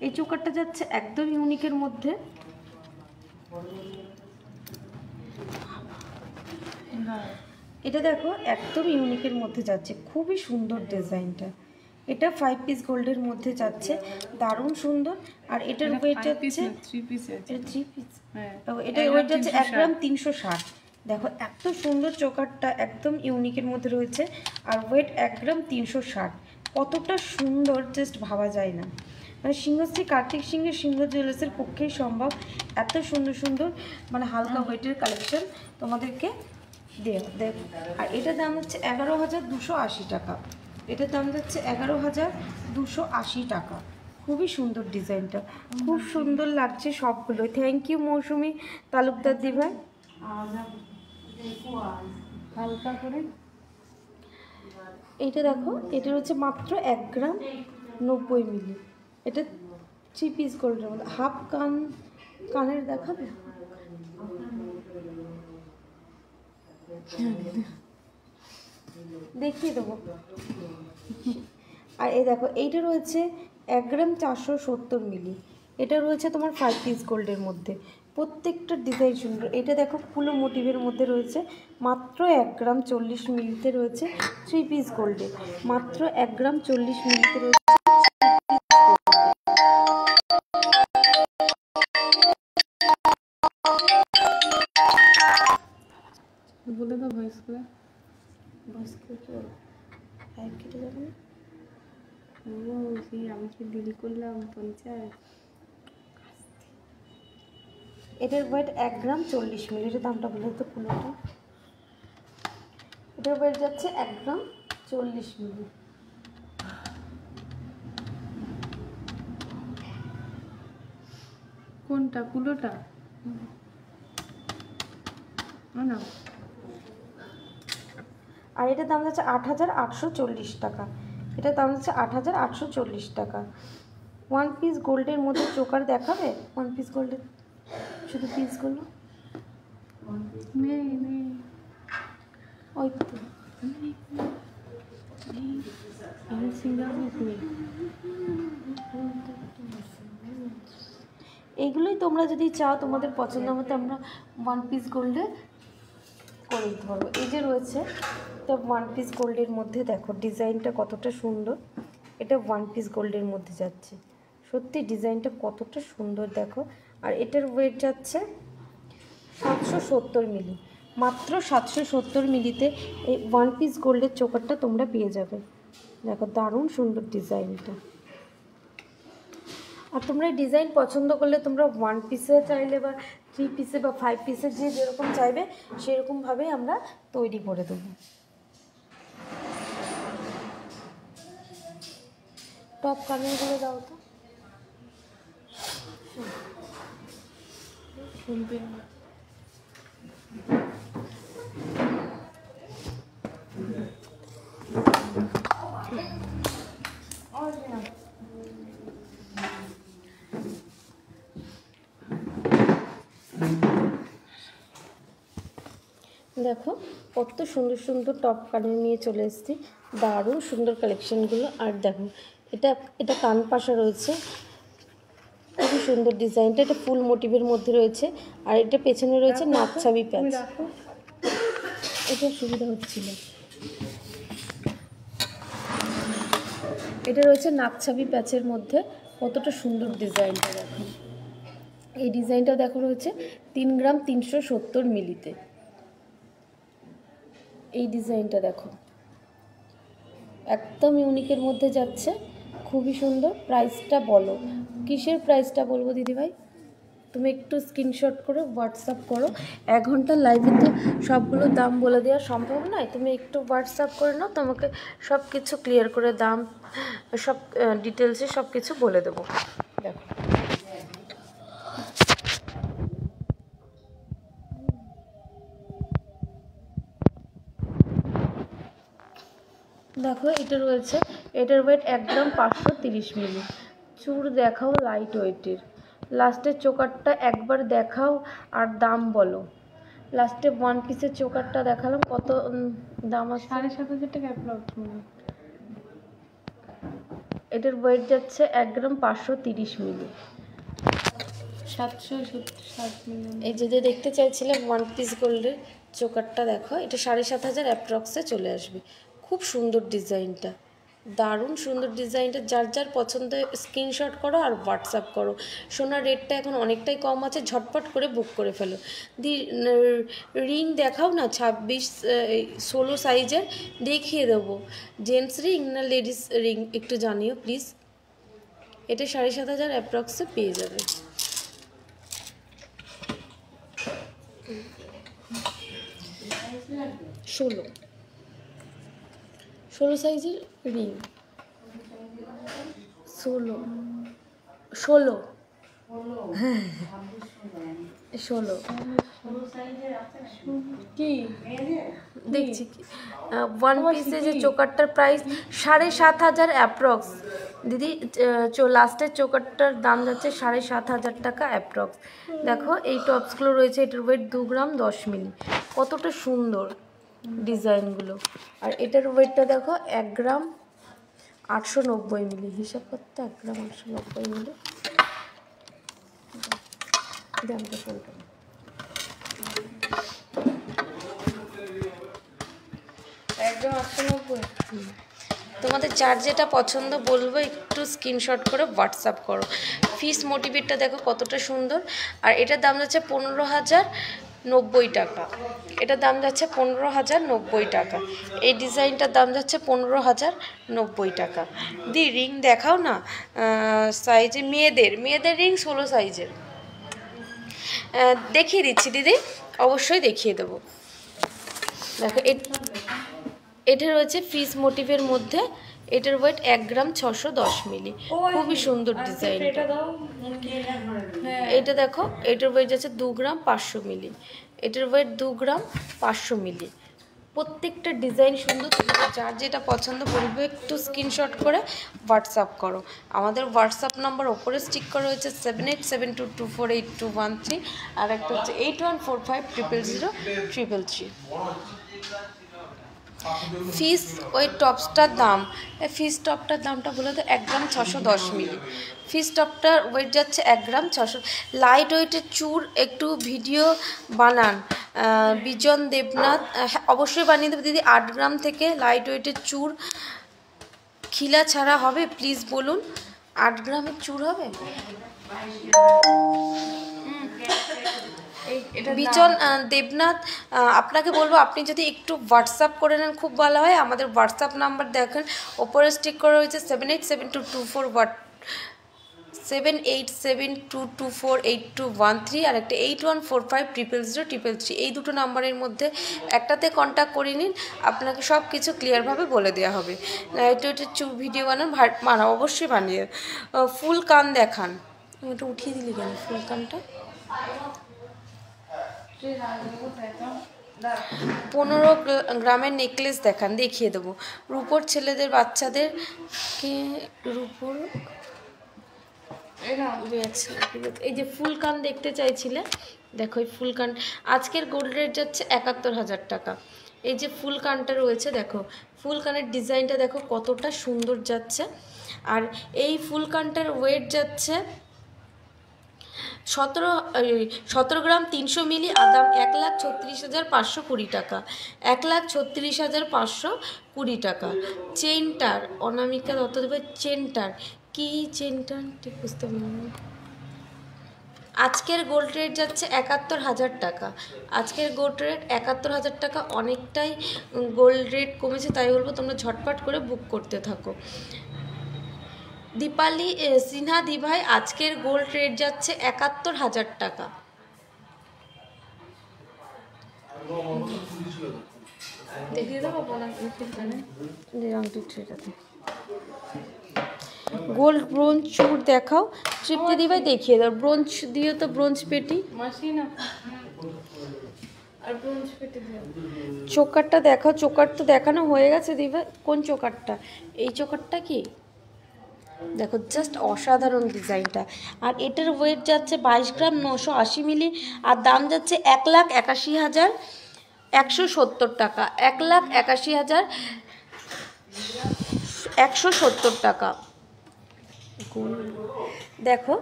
এই চোকারটা যাচ্ছে একদম ইউনিকের মধ্যে। এটা দেখো একদম ইউনিকের মধ্যে যাচ্ছে, খুবই সুন্দর ডিজাইনটা। এটা 5 পিস গোল্ডের মধ্যে যাচ্ছে, দারুণ সুন্দর। আর এটার ওয়েট যাচ্ছে 3 পিস, এটা 3 পিস, হ্যাঁ এটা ওয়েট যাচ্ছে 1 গ্রাম 360। দেখো এত সুন্দর চোকারটা একদম ইউনিকের মধ্যে রয়েছে, আর ওয়েট 1 গ্রাম 360। কতটা সুন্দর জাস্ট ভাবা যায় না, মানে সিংহশ্রী কার্তিক সিংহের সিংহ জুয়েলার্সের পক্ষেই সম্ভব এত সুন্দর সুন্দর মানে হালকা ওয়েটের কালেকশন তোমাদেরকে দেখ। আর এটার দাম হচ্ছে 11,280 টাকা, এটার দাম যাচ্ছে 11,280 টাকা। খুবই সুন্দর ডিজাইনটা, খুব সুন্দর লাগছে সবগুলো। থ্যাংক ইউ মৌসুমি তালুকদার দিভাই। হালকা করে এইটা দেখো এটা হচ্ছে মাত্র 1 গ্রাম 90 মিলি। এটা 3 পিস গোল্ডের মধ্যে, হাফ কানের দেখাবে, দেখিয়ে দেবো। আর এই দেখো এইটা রয়েছে 1 গ্রাম 470 মিলি, এটা রয়েছে তোমার 5 পিস গোল্ডের মধ্যে। প্রত্যেকটা ডিজাইন সুন্দর। এটা দেখো ফুলো মোটিভের মধ্যে রয়েছে, মাত্র 1 গ্রাম 40 মিলিতে রয়েছে 3 পিস গোল্ডে, মাত্র 1 গ্রাম 40 মিলিতে রয়েছে। বলে দাও ভয়েস করে কেটে যাবে না? ও সেই আমি কি ডিল করলাম 50। এটার ওয়েট 1 গ্রাম 40 মিলি। এটার দামটা বলে তো পুরোটা। এটার ওয়েট যাচ্ছে 1 গ্রাম 40 মিলি। কোনটা কুলোটা না? আর এটার দাম যাচ্ছে 8,840 টাকা। এটার দাম যাচ্ছে 8,840 টাকা। 1 পিস গোল্ডের মধ্যে চোকার দেখাবে? 1 পিস গোল্ডের শুধু পিসগুলো ওই তো এইগুলোই তোমরা যদি চাও তোমাদের পছন্দ মতো আমরা 1 পিস গোল্ডে করে দিতে পারবো। এই যে রয়েছে তো 1 পিস গোল্ডের মধ্যে দেখো ডিজাইনটা কতটা সুন্দর। এটা 1 পিস গোল্ডের মধ্যে যাচ্ছে, সত্যি ডিজাইনটা কতটা সুন্দর দেখো। আর এটার ওয়েট যাচ্ছে 770 মিলি, মাত্র 770 মিলিতে এই 1 পিস গোল্ডের চোকারটা তোমরা পেয়ে যাবে। দেখো দারুণ সুন্দর ডিজাইনটা। আর তোমরা এই ডিজাইন পছন্দ করলে তোমরা 1 পিসে চাইলে বা 3 পিসে বা 5 পিসে যে যেরকম চাইবে সেরকমভাবেই আমরা তৈরি করে দেবো। টপ কানেরগুলো দাও তো। শুনবে দেখো কত সুন্দর সুন্দর টপ কানের নিয়ে চলে এসেছি, দারুণ সুন্দর কালেকশনগুলো। আর দেখো এটা এটা কান পাশা রয়েছে, খুবই সুন্দর ডিজাইনটা। এটা ফুল মোটিভের মধ্যে রয়েছে। আর এটা পেছনে রয়েছে নাকছাবি প্যাচ। এটা সুবিধা হচ্ছিল, এটা রয়েছে নাকছাবি প্যাচের মধ্যে। কতটা সুন্দর ডিজাইনটা দেখো। এই ডিজাইনটা দেখো রয়েছে 3 গ্রাম 370 মিলিতে। এই ডিজাইনটা দেখো একদম ইউনিকের মধ্যে যাচ্ছে, খুবই সুন্দর। প্রাইসটা বলো, কিসের প্রাইসটা বলবো দিদিভাই? তুমি একটু স্ক্রিনশট করে হোয়াটসঅ্যাপ করো। 1 ঘন্টার লাইভে তো সবগুলো দাম বলে দেওয়া সম্ভব নয়, তুমি একটু হোয়াটসঅ্যাপ করে নাও, তোমাকে সব কিছু ক্লিয়ার করে দাম সব ডিটেলসে সব কিছু বলে দেবো। দেখো দেখো এটা রয়েছে, এটার ওয়েট 1 গ্রাম 530 মিলি। চুড় দেখাও লাইট ওয়েটের। লাস্টের চোকারটা একবার দেখাও আর দাম বলো। লাস্টে 1 পিসের চোকারটা দেখালাম, কত দাম আছে? 7,500 টাকা অ্যাপ্রক্স। এটার ওয়েট যাচ্ছে 1 গ্রাম 530 মিলি। 760 মিলি। এই যে দেখতে চাইছিলাম 1 পিস গোল্ডের চোকারটা দেখো, এটা 7,500 অ্যাপ্রক্সে চলে আসবে। খুব সুন্দর ডিজাইনটা, দারুণ সুন্দর ডিজাইনটা। যার যার পছন্দ স্ক্রিনশট করো আর হোয়াটসঅ্যাপ করো। সোনার রেটটা এখন অনেকটাই কম আছে, ঝটপট করে বুক করে ফেলো। রিং দেখাও না, 16 সাইজের দেখিয়ে দেবো। জেন্টস রিং না লেডিস রিং একটু জানিও প্লিজ। এটা 7,500 অ্যাপ্রক্সে পেয়ে যাবে। 16 সাইজের রিং, 16 হ্যাঁ 16 কি দেখছি কি 1 পিসে যে চোকারটার প্রাইস 7,500 অ্যাপ্রক্স দিদি। লাস্টের চোকারটার দাম যাচ্ছে 7,500 টাকা অ্যাপ্রক্স। দেখো এই টপসগুলো রয়েছে, এটার ওয়েট 2 গ্রাম 10 মিলি। কতটা সুন্দর ডিজাইনগুলো। আর এটার ওয়েটটা দেখো 1 গ্রাম 890 মিলি। হিসাব করতে 1 গ্রাম 890 মিলি দামটা কোনটা? একদম 890। তোমাদের যার যেটা পছন্দ বলবো, একটু স্ক্রিনশট করে হোয়াটসঅ্যাপ করো। ফিস মোটিভেটটা দেখো কতটা সুন্দর। আর এটার দাম যাচ্ছে 15,090 টাকা। এটার দাম যাচ্ছে 15,090 টাকা। এই ডিজাইনটার দাম যাচ্ছে 15,090 টাকা। দি রিং দেখাও না সাইজে, মেয়েদের রিং 16 সাইজের দেখিয়ে দিচ্ছি দিদি, অবশ্যই দেখিয়ে দেবো। দেখো এটা রয়েছে ফিস মোটিভের মধ্যে, এটার ওয়েট 1 গ্রাম 610 মিলি, খুবই সুন্দর ডিজাইন। এটা দেখো, এটার ওয়েট আছে 2 গ্রাম 500 মিলি, এটার ওয়েট 2 গ্রাম 500 মিলি। প্রত্যেকটা ডিজাইন সুন্দর, যার যেটা পছন্দ করবে একটু স্ক্রিনশট করে হোয়াটসঅ্যাপ করো। আমাদের হোয়াটসঅ্যাপ নাম্বার ওপরে স্টিক করা হয়েছে 7872248213, আর একটা হচ্ছে 8145000333। ফিস ওই টপসটার দাম, ফিস টপটার দামটা বলে তো 1 গ্রাম 610 মিলি। ফিস টপটার ওয়েট যাচ্ছে 1 গ্রাম 600। লাইট ওয়েটের চুর একটু ভিডিও বানান বিজন দেবনাথ, হ্যাঁ অবশ্যই বানিয়ে দেবে দিদি। 8 গ্রাম থেকে লাইট ওয়েটের চুর খিলা ছাড়া হবে প্লিজ বলুন। 8 গ্রামের চুর হবে? বিজন দেবনাথ, আপনাকে বলবো আপনি যদি একটু হোয়াটসঅ্যাপ করে নেন খুব ভালো হয়। আমাদের হোয়াটসঅ্যাপ নাম্বার দেখেন ওপরে স্টিক করা হয়েছে 7872248213, আর একটা 8145000333। এই দুটো নাম্বারের মধ্যে একটাতে কন্ট্যাক্ট করে নিন, আপনাকে সব কিছু ক্লিয়ারভাবে বলে দেওয়া হবে। এটা ভিডিও বানান অবশ্যই বানিয়ে। ফুল কান দেখান, এটা উঠিয়ে দিলি কেন ফুল কানটা? 15 গ্রামের নেকলেস দেখান, দেখিয়ে দেবো। রূপোর ছেলেদের বাচ্চাদের কে রূপোর এই যে ফুল কান দেখতে চাইছিলে, দেখো এই ফুল কান আজকের গোল্ড রেট যাচ্ছে 71,000 টাকা। এই যে ফুল কানটা রয়েছে দেখো, ফুল কানের ডিজাইনটা দেখো কতটা সুন্দর যাচ্ছে। আর এই ফুল কানটার ওয়েট যাচ্ছে 17 গ্রাম 300 মিলি, আর দাম 1,36,520 টাকা, 1,36,520 টাকা। চেনটার অনামিকা দত্ত দেবে, চেনটার কি চেনটার ঠিক বুঝতে পারলাম। আজকের গোল্ড রেট যাচ্ছে 71,000 টাকা। আজকের গোল্ড রেট 71,000 টাকা, অনেকটাই গোল্ড রেট কমেছে, তাই বলবো তোমরা ঝটপট করে বুক করতে থাকো। দীপালি সিনহা দিভাই, আজকের গোল্ড রেট যাচ্ছে 71,000 টাকা। গোল্ড ব্রোঞ্জ চুর দেখাও তৃপ্তি দিভাই, দেখিয়ে দাও। ব্রোঞ্জ দিও তো, ব্রোঞ্জ পেটি। চোকারটা দেখাও, চোকার তো দেখানো হয়ে গেছে দিভাই। কোন চোকারটা? এই চোকারটা কি দেখো, জাস্ট অসাধারণ ডিজাইনটা। আর এটার ওয়েট যাচ্ছে 22 গ্রাম 980 মিলি, আর দাম যাচ্ছে 1,81,170 টাকা, 1,81,170 টাকা। দেখো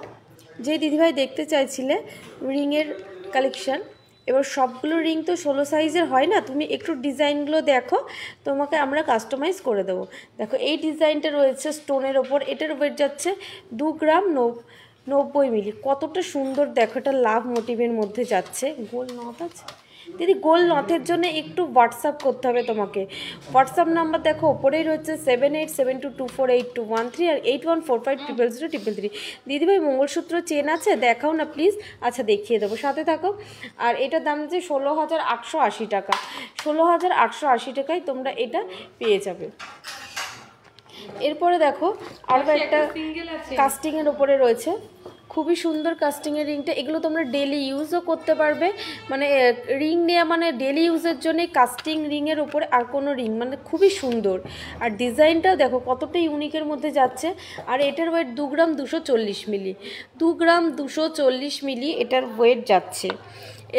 যে দিদিভাই দেখতে চাইছিলে রিংয়ের কালেকশান, এবার সবগুলো রিং তো 16 সাইজের হয় না, তুমি একটু ডিজাইনগুলো দেখো, তোমাকে আমরা কাস্টমাইজ করে দেবো। দেখো এই ডিজাইনটা রয়েছে স্টোনের ওপর, এটার ওয়েট যাচ্ছে 2 গ্রাম 90 মিলি, কতটা সুন্দর দেখো, এটা লাভ মোটিভের মধ্যে যাচ্ছে। গোল নথ আছে দিদি, গোল নথের জন্য একটু হোয়াটসঅ্যাপ করতে হবে তোমাকে। হোয়াটসঅ্যাপ নাম্বার দেখো ওপরেই রয়েছে 7872248213 আর 8145000333। দিদিভাই মঙ্গলসূত্র চেন আছে দেখাও না প্লিজ। আচ্ছা দেখিয়ে দেবো, সাথে থাকো। আর এটার দাম হচ্ছে 16,880 টাকা, 16,880 টাকায় তোমরা এটা পেয়ে যাবে। এরপরে দেখো আরও একটা কাস্টিংয়ের ওপরে রয়েছে, খুবই সুন্দর কাস্টিংয়ের রিংটা। এগুলো তোমরা ডেলি ইউজও করতে পারবে, মানে রিং নেওয়া মানে ডেলি ইউজের জন্যই কাস্টিং রিংয়ের ওপরে আর কোনো রিং, মানে খুবই সুন্দর। আর ডিজাইনটাও দেখো কতটা ইউনিকের মধ্যে যাচ্ছে। আর এটার ওয়েট 2 গ্রাম 240 মিলি, 2 গ্রাম 240 মিলি এটার ওয়েট যাচ্ছে।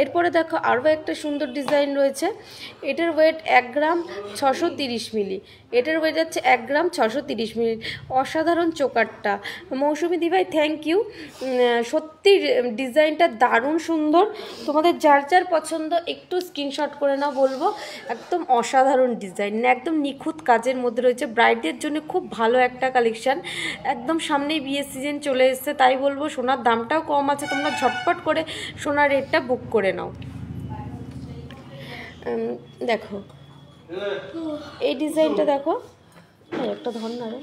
এরপরে দেখো আরও একটা সুন্দর ডিজাইন রয়েছে, এটার ওয়েট 1 গ্রাম 630 মিলি, এটার ওয়েট যাচ্ছে 1 গ্রাম 630 মিলি। অসাধারণ চোকারটা মৌসুমি দিভাই, থ্যাংক ইউ। সত্যি ডিজাইনটা দারুণ সুন্দর, তোমাদের যার যার পছন্দ একটু স্ক্রিনশট করে নাও, বলবো একদম অসাধারণ ডিজাইন, একদম নিখুঁত কাজের মধ্যে রয়েছে। ব্রাইডদের জন্য খুব ভালো একটা কালেকশান, একদম সামনেই বিয়ের সিজন চলে এসছে, তাই বলবো সোনার দামটাও কম আছে, তোমরা ঝটপট করে সোনার রেটটা বুক করে নাও। দেখো এই ডিজাইনটা দেখো, একটা ধর না রে,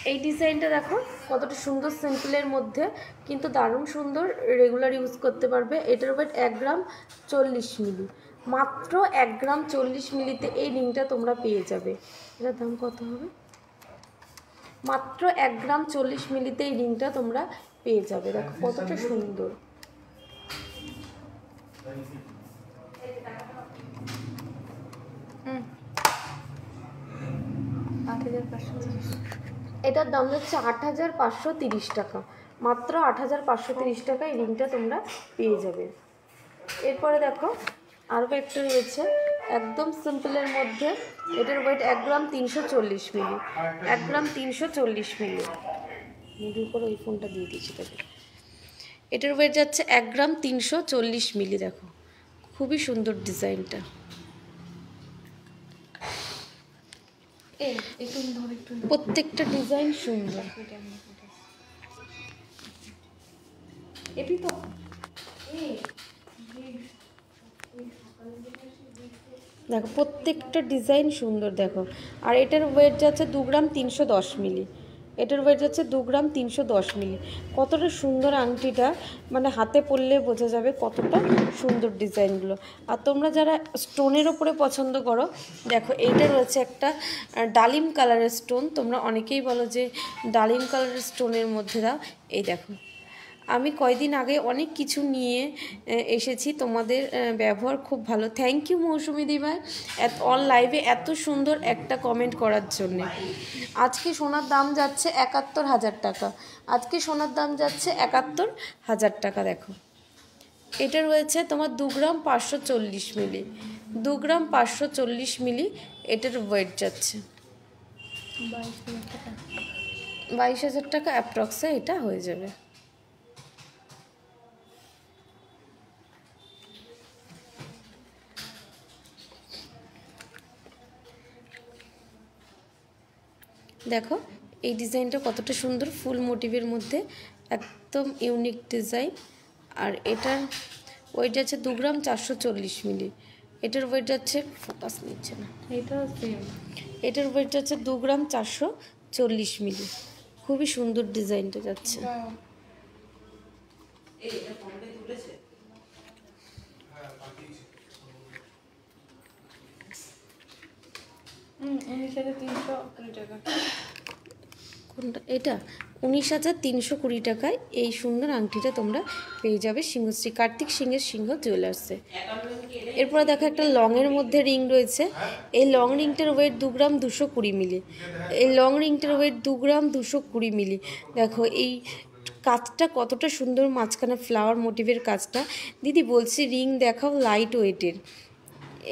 এই ডিজাইনটা দেখো কতটা সুন্দর, সিম্পলের মধ্যে কিন্তু দারুণ সুন্দর, রেগুলার ইউজ করতে পারবে। এটার ওয়েট 1 গ্রাম 40 মিলি, মাত্র 1 গ্রাম 40 মিলিতে এই রিংটা তোমরা পেয়ে যাবে। এটার দাম কত হবে? মাত্র 1 গ্রাম 40 মিলিতে এই রিংটা তোমরা পেয়ে যাবে। দেখো কতটা সুন্দর। এটার দাম যাচ্ছে 8530 টাকা, মাত্র 8530 টাকা এই রিংটা তোমরা পেয়ে যাবে। এরপরে দেখো আরও একটা রয়েছে একদম সিম্পলের মধ্যে। এটার ওয়েট 1 গ্রাম 340 মিলি, 1 গ্রাম 340 মিলি। মিডিল করে ওই ফোনটা দিয়ে দিচ্ছি তাকে। এটার ওয়েট যাচ্ছে 1 গ্রাম 340 মিলি। দেখো খুবই সুন্দর ডিজাইনটা। প্রত্যেকটা ডিজাইন সুন্দর। দেখো প্রত্যেকটা ডিজাইন সুন্দর দেখো। আর এটার ওয়েট যাচ্ছে 2 গ্রাম 310 মিলি। এটার ওয়েট যাচ্ছে 2 গ্রাম 310 মিলি। কতটা সুন্দর আংটিটা, মানে হাতে পরলে বোঝা যাবে কতটা সুন্দর ডিজাইনগুলো। আর তোমরা যারা স্টোনের ওপরে পছন্দ করো, দেখো এইটা রয়েছে একটা ডালিম কালারের স্টোন। তোমরা অনেকেই বলো যে ডালিম কালারের স্টোনের মধ্যে দাও। এই দেখো আমি কয়দিন আগে অনেক কিছু নিয়ে এসেছি, তোমাদের ব্যবহার খুব ভালো। থ্যাংক ইউ মৌসুমি দিভাই অন লাইভে এত সুন্দর একটা কমেন্ট করার জন্যে। আজকে সোনার দাম যাচ্ছে 71,000 টাকা। আজকে সোনার দাম যাচ্ছে 71,000 টাকা। দেখো এটা রয়েছে তোমার 2 গ্রাম 540 মিলি, 2 গ্রাম 540 মিলি এটার ওয়েট যাচ্ছে 22,000 টাকা অ্যাপ্রক্সে এটা হয়ে যাবে। দেখো এই ডিজাইনটা কতটা সুন্দর, ফুল মোটিভের মধ্যে একদম ইউনিক ডিজাইন। আর এটার ওয়েট যাচ্ছে 2 গ্রাম 440 মিলি। এটার ওয়েট যাচ্ছে, ফোকাস নিচ্ছে না, এটার ওয়েট যাচ্ছে 2 গ্রাম 440 মিলি। খুবই সুন্দর ডিজাইনটা যাচ্ছে। কোনটা? এটা 19,320 টাকায় এই সুন্দর আংটিটা তোমরা পেয়ে যাবে সিংহশ্রী কার্তিক সিংহের সিংহ জুয়েলার্সে। এরপরে দেখো একটা লংয়ের মধ্যে রিং রয়েছে। এই লং রিংটার ওয়েট 2 গ্রাম 220 মিলি। এই লং রিংটার ওয়েট 2 গ্রাম 220 মিলি। দেখো এই কাজটা কতটা সুন্দর, মাঝখানে ফ্লাওয়ার মোটিভের কাজটা। দিদি বলছি রিং দেখাও লাইট ওয়েটের।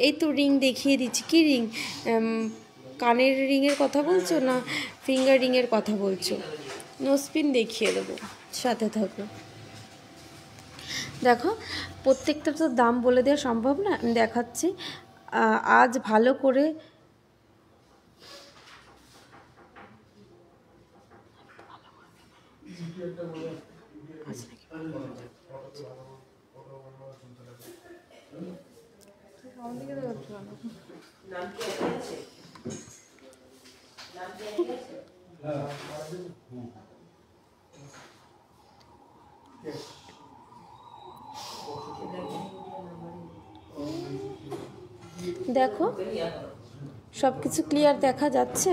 এই তো রিং দেখিয়ে দিচ্ছি। কি রিং? কানের রিংয়ের কথা বলছো না ফিঙ্গার রিংয়ের কথা বলছো? নোসপিন দেখিয়ে দেবো, সাথে থাকো। দেখো প্রত্যেকটা তো দাম বলে দেওয়া সম্ভব না, আমি দেখাচ্ছি। আজ ভালো করে দেখো সব কিছু ক্লিয়ার দেখা যাচ্ছে।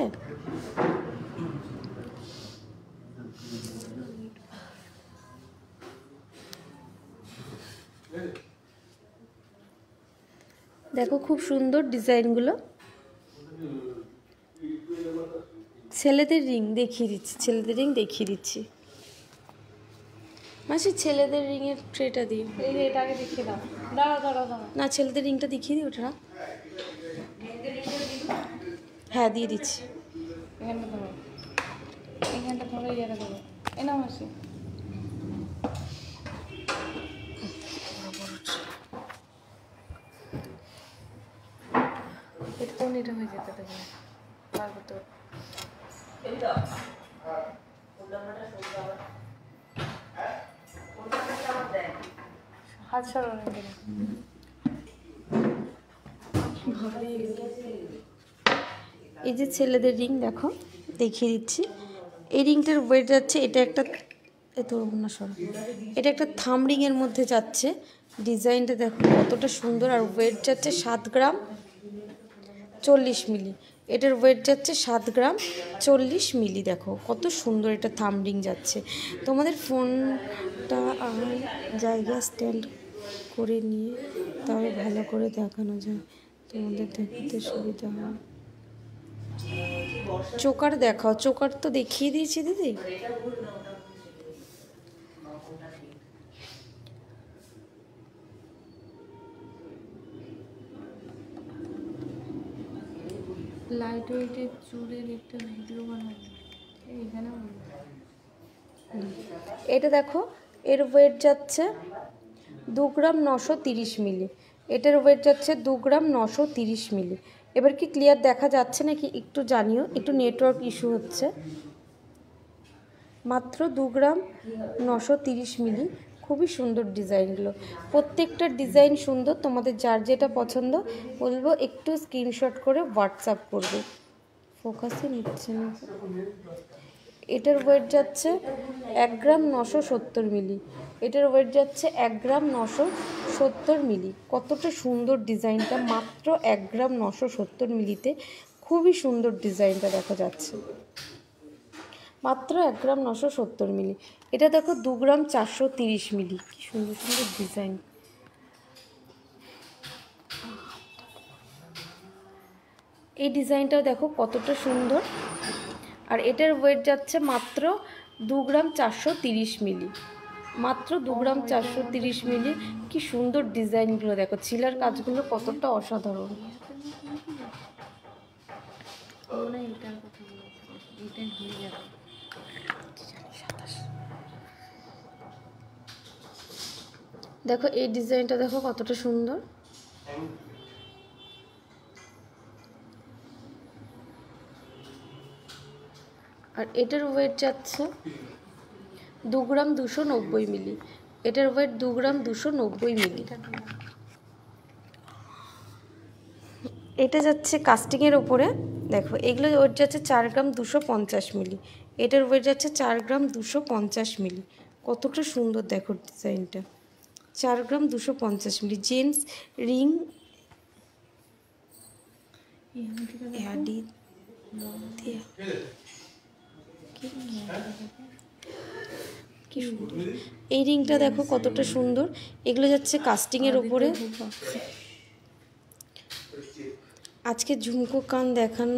দেখো খুব সুন্দর ডিজাইনগুলো। ছেলেদের রিং দেখিয়ে দিচ্ছি, ছেলেদের রিং দেখিয়ে দিচ্ছি। মাসি ছেলেদের রিংয়ের ট্রেটা দিই, এটাকে দেখিয়ে দাও। দাঁড়াও দাঁড়াও দাঁড়াও, না ছেলেদের রিংটা দেখিয়ে দিই। ওটা হ্যাঁ দিয়ে দিচ্ছি। এখানটা ধরো, এখানটা ধরো, ইয়েটা ধরো। এ নাও মাসি। এটা কোন এটা হয়ে যেতে দেবে বার করতে হবে। হাত সরানো গেলে এই যে ছেলেদের রিং দেখো দেখিয়ে দিচ্ছি। এই রিংটার ওয়েট যাচ্ছে, এটা একটা এটা একটা থাম রিংয়ের মধ্যে যাচ্ছে। ডিজাইনটা দেখো কতটা সুন্দর, আর ওয়েট যাচ্ছে 7 গ্রাম 40 মিলি। এটার ওয়েট যাচ্ছে 7 গ্রাম 40 মিলি। দেখো কত সুন্দর এটা থাম রিং যাচ্ছে। তোমাদের ফোনটা আর জায়গা স্ট্যান্ড করে নিয়ে তবে ভালো করে দেখানো যায়, তোমাদের দেখতে সুবিধা হয়। চোকার দেখাও, চোকার তো দেখিয়ে দিয়েছি দিদি। লাইট ওয়েটের চুলের একটা ভিডিও বানাবো এইখানে। এটা দেখো, এর ওয়েট যাচ্ছে 2 গ্রাম 930 মিলি। এটার ওয়েট যাচ্ছে 2 গ্রাম 930 মিলি। এবার কি ক্লিয়ার দেখা যাচ্ছে নাকি একটু জানিও, একটু নেটওয়ার্ক ইস্যু হচ্ছে। মাত্র 2 গ্রাম 930 মিলি। খুবই সুন্দর ডিজাইনগুলো, প্রত্যেকটা ডিজাইন সুন্দর। তোমাদের যার যেটা পছন্দ বলবো একটু স্ক্রিনশট করে হোয়াটসঅ্যাপ করবে। ফোকাসে নিচ্ছে না। এটার ওয়েট যাচ্ছে 1 গ্রাম 970 মিলি। এটার ওয়েট যাচ্ছে 1 গ্রাম 970 মিলি। কতটা সুন্দর ডিজাইনটা, মাত্র 1 গ্রাম 970 মিলিতে খুবই সুন্দর ডিজাইনটা দেখা যাচ্ছে, মাত্র 1 গ্রাম 970 মিলি। এটা দেখো 2 গ্রাম 430 মিলি। কি সুন্দর সুন্দর ডিজাইন। এই ডিজাইনটাও দেখো কতটা সুন্দর, আর এটার ওয়েট যাচ্ছে মাত্র 2 গ্রাম 430 মিলি। মাত্র 2 গ্রাম 430 মিলি। কি সুন্দর ডিজাইনগুলো দেখো, ছিলার কাজগুলো কতটা অসাধারণ। এটার কথা বলছি, এটা হয়ে যাবে। দেখো এই ডিজাইনটা দেখো কতটা সুন্দর। আর এটার ওয়েট যাচ্ছে 2 গ্রাম 290 মিলি। এটার ওয়েট 2 গ্রাম 290 মিলি। এটা যাচ্ছে কাস্টিংয়ের ওপরে। দেখো এগুলো ওয়েট যাচ্ছে 4 গ্রাম 250 মিলি। এটার ওয়েট যাচ্ছে 4 গ্রাম 250 মিলি। কতটা সুন্দর দেখো ডিজাইনটা, 4 গ্রাম 250 মিলি। জেন্টস রিং কি সুন্দর। এই রিংটা দেখো কতটা সুন্দর। এগুলো যাচ্ছে কাস্টিংয়ের ওপরে। আজকে ঝুমকো কান দেখান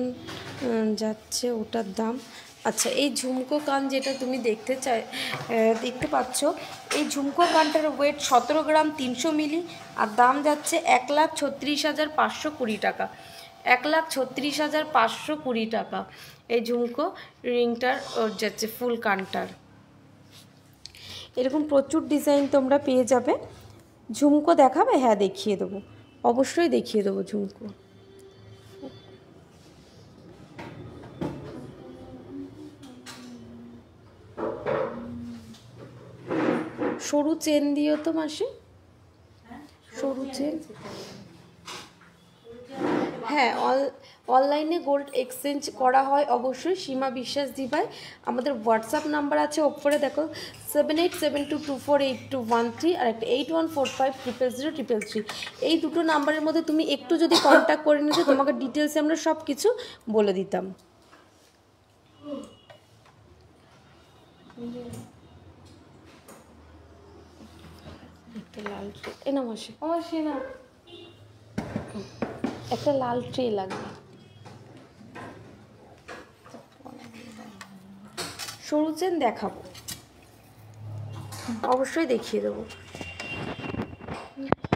যাচ্ছে, ওটার দাম। আচ্ছা, এই ঝুমকো কান যেটা তুমি দেখতে পাচ্ছ, এই ঝুমকো কানটার ওয়েট 17 গ্রাম 300 মিলি, আর দাম যাচ্ছে 1,36,520 টাকা। 1,36,520 টাকা এই ঝুমকো রিংটার ওর যাচ্ছে, ফুল কানটার। এরকম প্রচুর ডিজাইন তোমরা পেয়ে যাবে। ঝুমকো দেখাবে? হ্যাঁ দেখিয়ে দেবো, অবশ্যই দেখিয়ে দেবো ঝুমকো। সরু চেন দিও তো মাসি, সরু চেন। হ্যাঁ, অনলাইনে গোল্ড এক্সচেঞ্জ করা হয় অবশ্যই। সীমা বিশ্বাস দিভাই আমাদের হোয়াটসঅ্যাপ নাম্বার আছে ওপরে দেখো, 7872248213 আর একটা 8145000333। এই দুটো নাম্বারের মধ্যে তুমি একটু যদি কন্ট্যাক্ট করে নিতে, তোমাকে ডিটেলসে আমরা সব কিছু বলে দিতাম। একটা লাল ট্রে এনা মাসি, অবশ্যই না, একটা লাল ট্রে লাগবে। সরু চেন দেখাবো, অবশ্যই দেখিয়ে দেবো।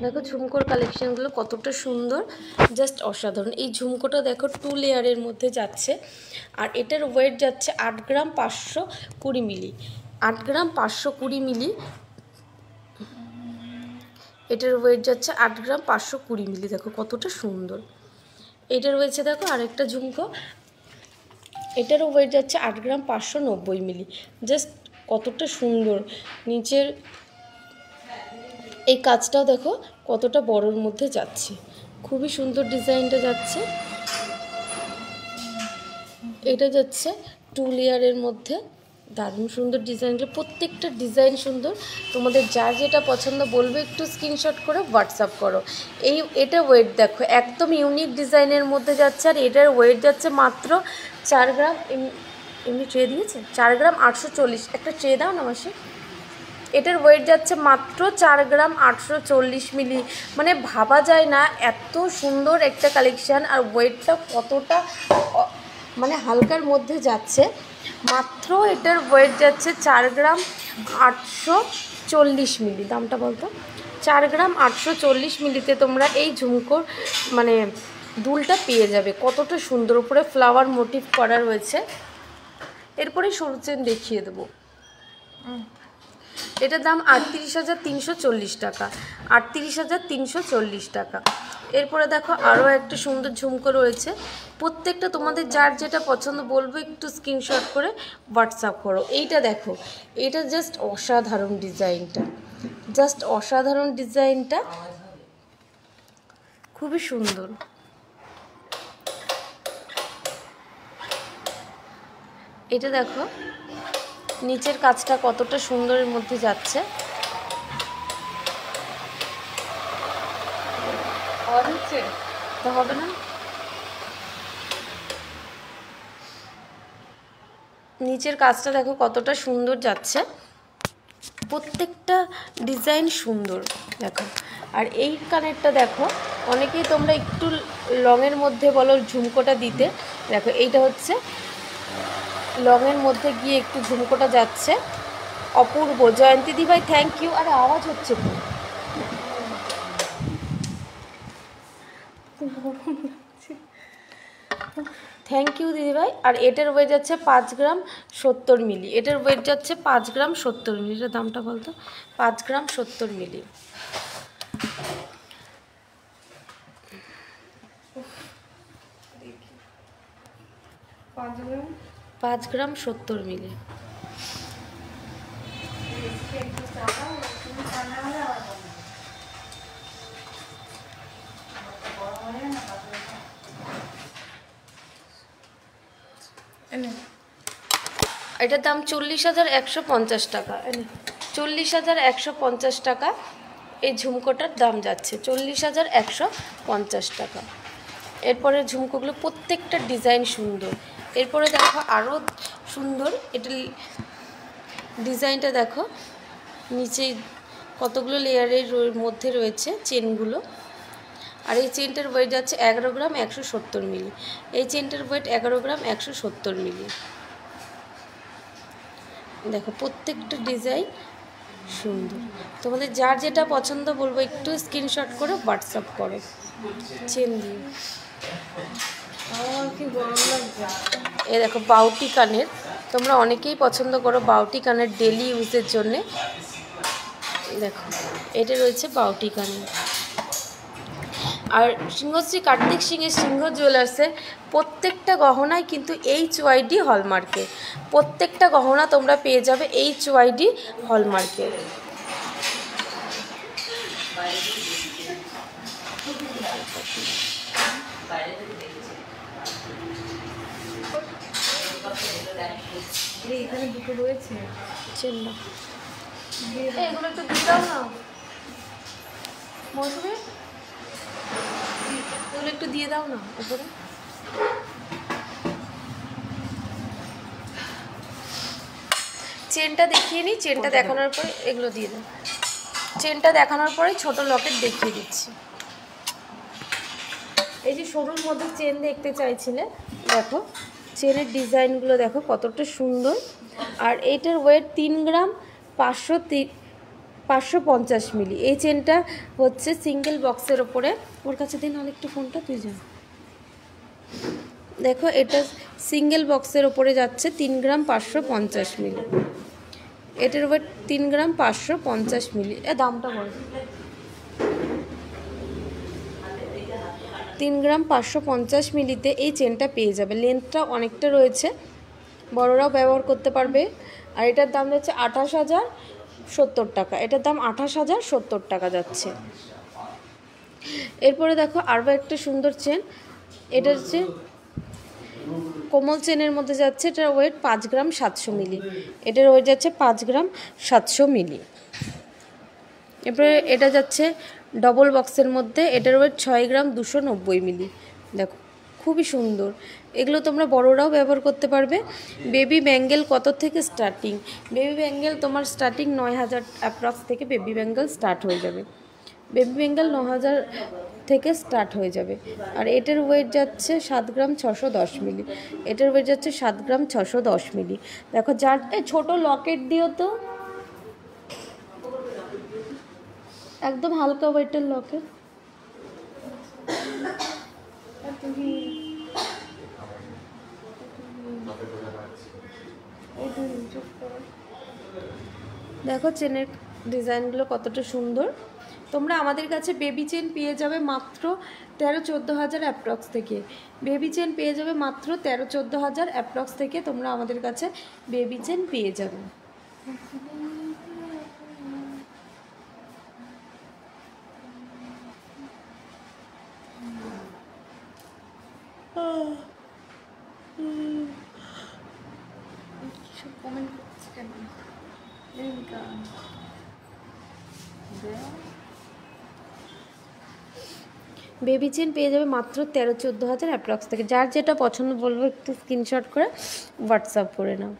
দেখো ঝুমকোর কালেকশানগুলো কতটা সুন্দর, জাস্ট অসাধারণ। এই ঝুমকোটা দেখো 2 লেয়ারের মধ্যে যাচ্ছে, আর এটার ওয়েট যাচ্ছে 8 গ্রাম 520 মিলি। 8 গ্রাম 520 মিলি। এটার ওয়েট যাচ্ছে 8 গ্রাম 520 মিলি। দেখো কতটা সুন্দর। এটার রয়েছে দেখো আরেকটা ঝুমকো, এটারও ওয়েট যাচ্ছে 8 গ্রাম 590 মিলি। জাস্ট কতটা সুন্দর। নিচের এই কাজটাও দেখো কতটা বড়োর মধ্যে যাচ্ছে, খুবই সুন্দর ডিজাইনটা যাচ্ছে। এটা যাচ্ছে 2 লেয়ারের মধ্যে দারুণ সুন্দর ডিজাইনটা, প্রত্যেকটা ডিজাইন সুন্দর। তোমাদের যার যেটা পছন্দ বলবে একটু স্ক্রিনশট করে হোয়াটসঅ্যাপ করো। এটা ওয়েট দেখো একদম ইউনিক ডিজাইনের মধ্যে যাচ্ছে, আর এটার ওয়েট যাচ্ছে মাত্র 4 গ্রাম। এমনি ট্রে দিয়েছে 4 গ্রাম 840। একটা ট্রে দাও না মাসে। এটার ওয়েট যাচ্ছে মাত্র 4 গ্রাম 840 মিলি। মানে ভাবা যায় না এত সুন্দর একটা কালেকশান, আর ওয়েটটা কতটা মানে হালকার মধ্যে যাচ্ছে। মাত্র এটার ওয়েট যাচ্ছে 4 গ্রাম 840 মিলি। দামটা বলতো 4 গ্রাম 840 মিলিতে তোমরা এই ঝুমকোর মানে দুলটা পেয়ে যাবে। কতটা সুন্দর, উপরে ফ্লাওয়ার মোটিভ করা রয়েছে। এরপরে সরু চেন দেখিয়ে দেবো। এটার দাম 38,340 টাকা, 38,340 টাকা। এরপরে দেখো আরও একটা সুন্দর ঝুমকো রয়েছে। প্রত্যেকটা তোমাদের যার যেটা পছন্দ বলবো একটু স্ক্রিনশট করে হোয়াটসঅ্যাপ করো। এইটা দেখো, এটা জাস্ট অসাধারণ ডিজাইনটা, জাস্ট অসাধারণ ডিজাইনটা, খুবই সুন্দর। এটা দেখো নিচের কাজটা কতটা সুন্দরের মধ্যে যাচ্ছে। তো হবে না, নিচের কাজটা দেখো কতটা সুন্দর যাচ্ছে, প্রত্যেকটা ডিজাইন সুন্দর দেখো। আর এই কানেরটা দেখো, অনেকেই তোমরা একটু লংয়ের মধ্যে বলো ঝুমকোটা দিতে, দেখো এইটা হচ্ছে লংয়ের মধ্যে গিয়ে একটু ঝুমকোটা যাচ্ছে, অপূর্ব। জয়ন্তী দি ভাই থ্যাংক ইউ। আরে আওয়াজ হচ্ছে তো, থ্যাংক ইউ দিদিভাই। আর এটার ওয়েট যাচ্ছে 5 গ্রাম 70 মিলি। এটার ওয়েট যাচ্ছে 5 গ্রাম 70 মিলি। এটার দামটা বলতো 5 গ্রাম 70 মিলি। 5 গ্রাম 70 মিলি। এটার দাম 40,150 টাকা, 40,150 টাকা। এই ঝুমকোটার দাম যাচ্ছে 40,150 টাকা। এরপরে ঝুমকোগুলো প্রত্যেকটা ডিজাইন সুন্দর। এরপরে দেখো আরও সুন্দর, এটা ডিজাইনটা দেখো, নিচে কতগুলো লেয়ারের মধ্যে রয়েছে চেনগুলো। আর এই চেনটার ওয়েট যাচ্ছে 11 গ্রাম 170 মিলি। এই চেনটার ওয়েট 11 গ্রাম 170 মিলি। দেখো প্রত্যেকটা ডিজাইন সুন্দর। তোমাদের যার যেটা পছন্দ বলবো একটু স্ক্রিনশট করে হোয়াটসঅ্যাপ করো। চেন দিয়ে এ দেখো বাউটি কানের, তোমরা অনেকেই পছন্দ করো বাউটি কানের ডেলি ইউজের জন্যে। দেখো এটা রয়েছে বাউটি কানের। আর সিংহশ্রী কার্তিক সিংয়ের সিংহ জুয়েলার্সের প্রত্যেকটা গহনায় কিন্তু HYD হলমার্কে, প্রত্যেকটা গহনা তোমরা পেয়ে যাবে HYD হলমার্কে। এখানে দুটো রয়েছে, চেন্না এগুলো একটু দিয়ে দাও না মৌসুমি, এগুলো একটু দিয়ে দাও না উপরে। চেনটা দেখিয়ে নিই, চেনটা দেখানোর পরে এগুলো দিয়ে দাও। চেনটা দেখানোর পরে ছোট লকেট দেখিয়ে দিচ্ছি। এই যে সরুর মধ্যে চেন দেখতে চাইছিলে, দেখো চেনের ডিজাইনগুলো দেখো কতটা সুন্দর। আর এইটার ওয়েট 3 গ্রাম 550 মিলি। এই চেনটা হচ্ছে সিঙ্গেল বক্সের ওপরে। ওর কাছে দিন আর একটু ফোনটা, তুই যা। দেখো এটা সিঙ্গেল বক্সের ওপরে যাচ্ছে 3 গ্রাম 550 মিলি। এটার ওয়েট 3 গ্রাম 550 মিলি। দামটা বল। 3 গ্রাম 550 মিলিতে এই চেনটা পেয়ে যাবে। লেন্থটা অনেকটা রয়েছে, বড়রাও ব্যবহার করতে পারবে। আর এটার দাম যাচ্ছে 28,070 টাকা। এটার দাম 28,070 টাকা যাচ্ছে। এরপরে দেখো আরও একটা সুন্দর চেন, এটা হচ্ছে কোমল চেনের মধ্যে যাচ্ছে, এটার ওয়েট 5 গ্রাম 700 মিলি, এটার ওয়েট যাচ্ছে 5 গ্রাম 700 মিলি। এরপরে এটা যাচ্ছে ডবল বক্সের মধ্যে, এটার ওয়েট 6 গ্রাম 290 মিলি। দেখো খুবই সুন্দর, এগুলো তোমরা বড়রাও ব্যবহার করতে পারবে। বেবি ব্যাঙ্গেল কত থেকে স্টার্টিং? বেবি ব্যাঙ্গেল তোমার স্টার্টিং 9000 অ্যাপ্রক্স থেকে বেবি ব্যাঙ্গেল স্টার্ট হয়ে যাবে। বেবি ব্যাঙ্গেল 9000 থেকে স্টার্ট হয়ে যাবে। আর এটার ওয়েট যাচ্ছে 7 গ্রাম 610 মিলি, এটার ওয়েট যাচ্ছে 7 গ্রাম 610 মিলি। দেখো যার ছোটো লকেট দিও তো, একদম হালকা ওয়েটের লকেট। দেখো চেনের ডিজাইনগুলো কতটা সুন্দর। তোমরা আমাদের কাছে বেবি চেন পেয়ে যাবে মাত্র 13-14 হাজার অ্যাপ্রক্স থেকে। বেবি চেন পেয়ে যাবে মাত্র 13-14 হাজার অ্যাপ্রক্স থেকে তোমরা আমাদের কাছে বেবি চেন পেয়ে যাবে। বেবি চেন পেয়ে যাবে মাত্র 13-14 হাজার অ্যাপ্রক্স থেকে। যার যেটা পছন্দ বলবো একটু স্ক্রিনশট করে হোয়াটসঅ্যাপ করে নাও।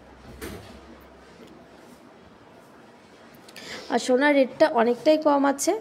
আর সোনার রেটটা অনেকটাই কম আছে।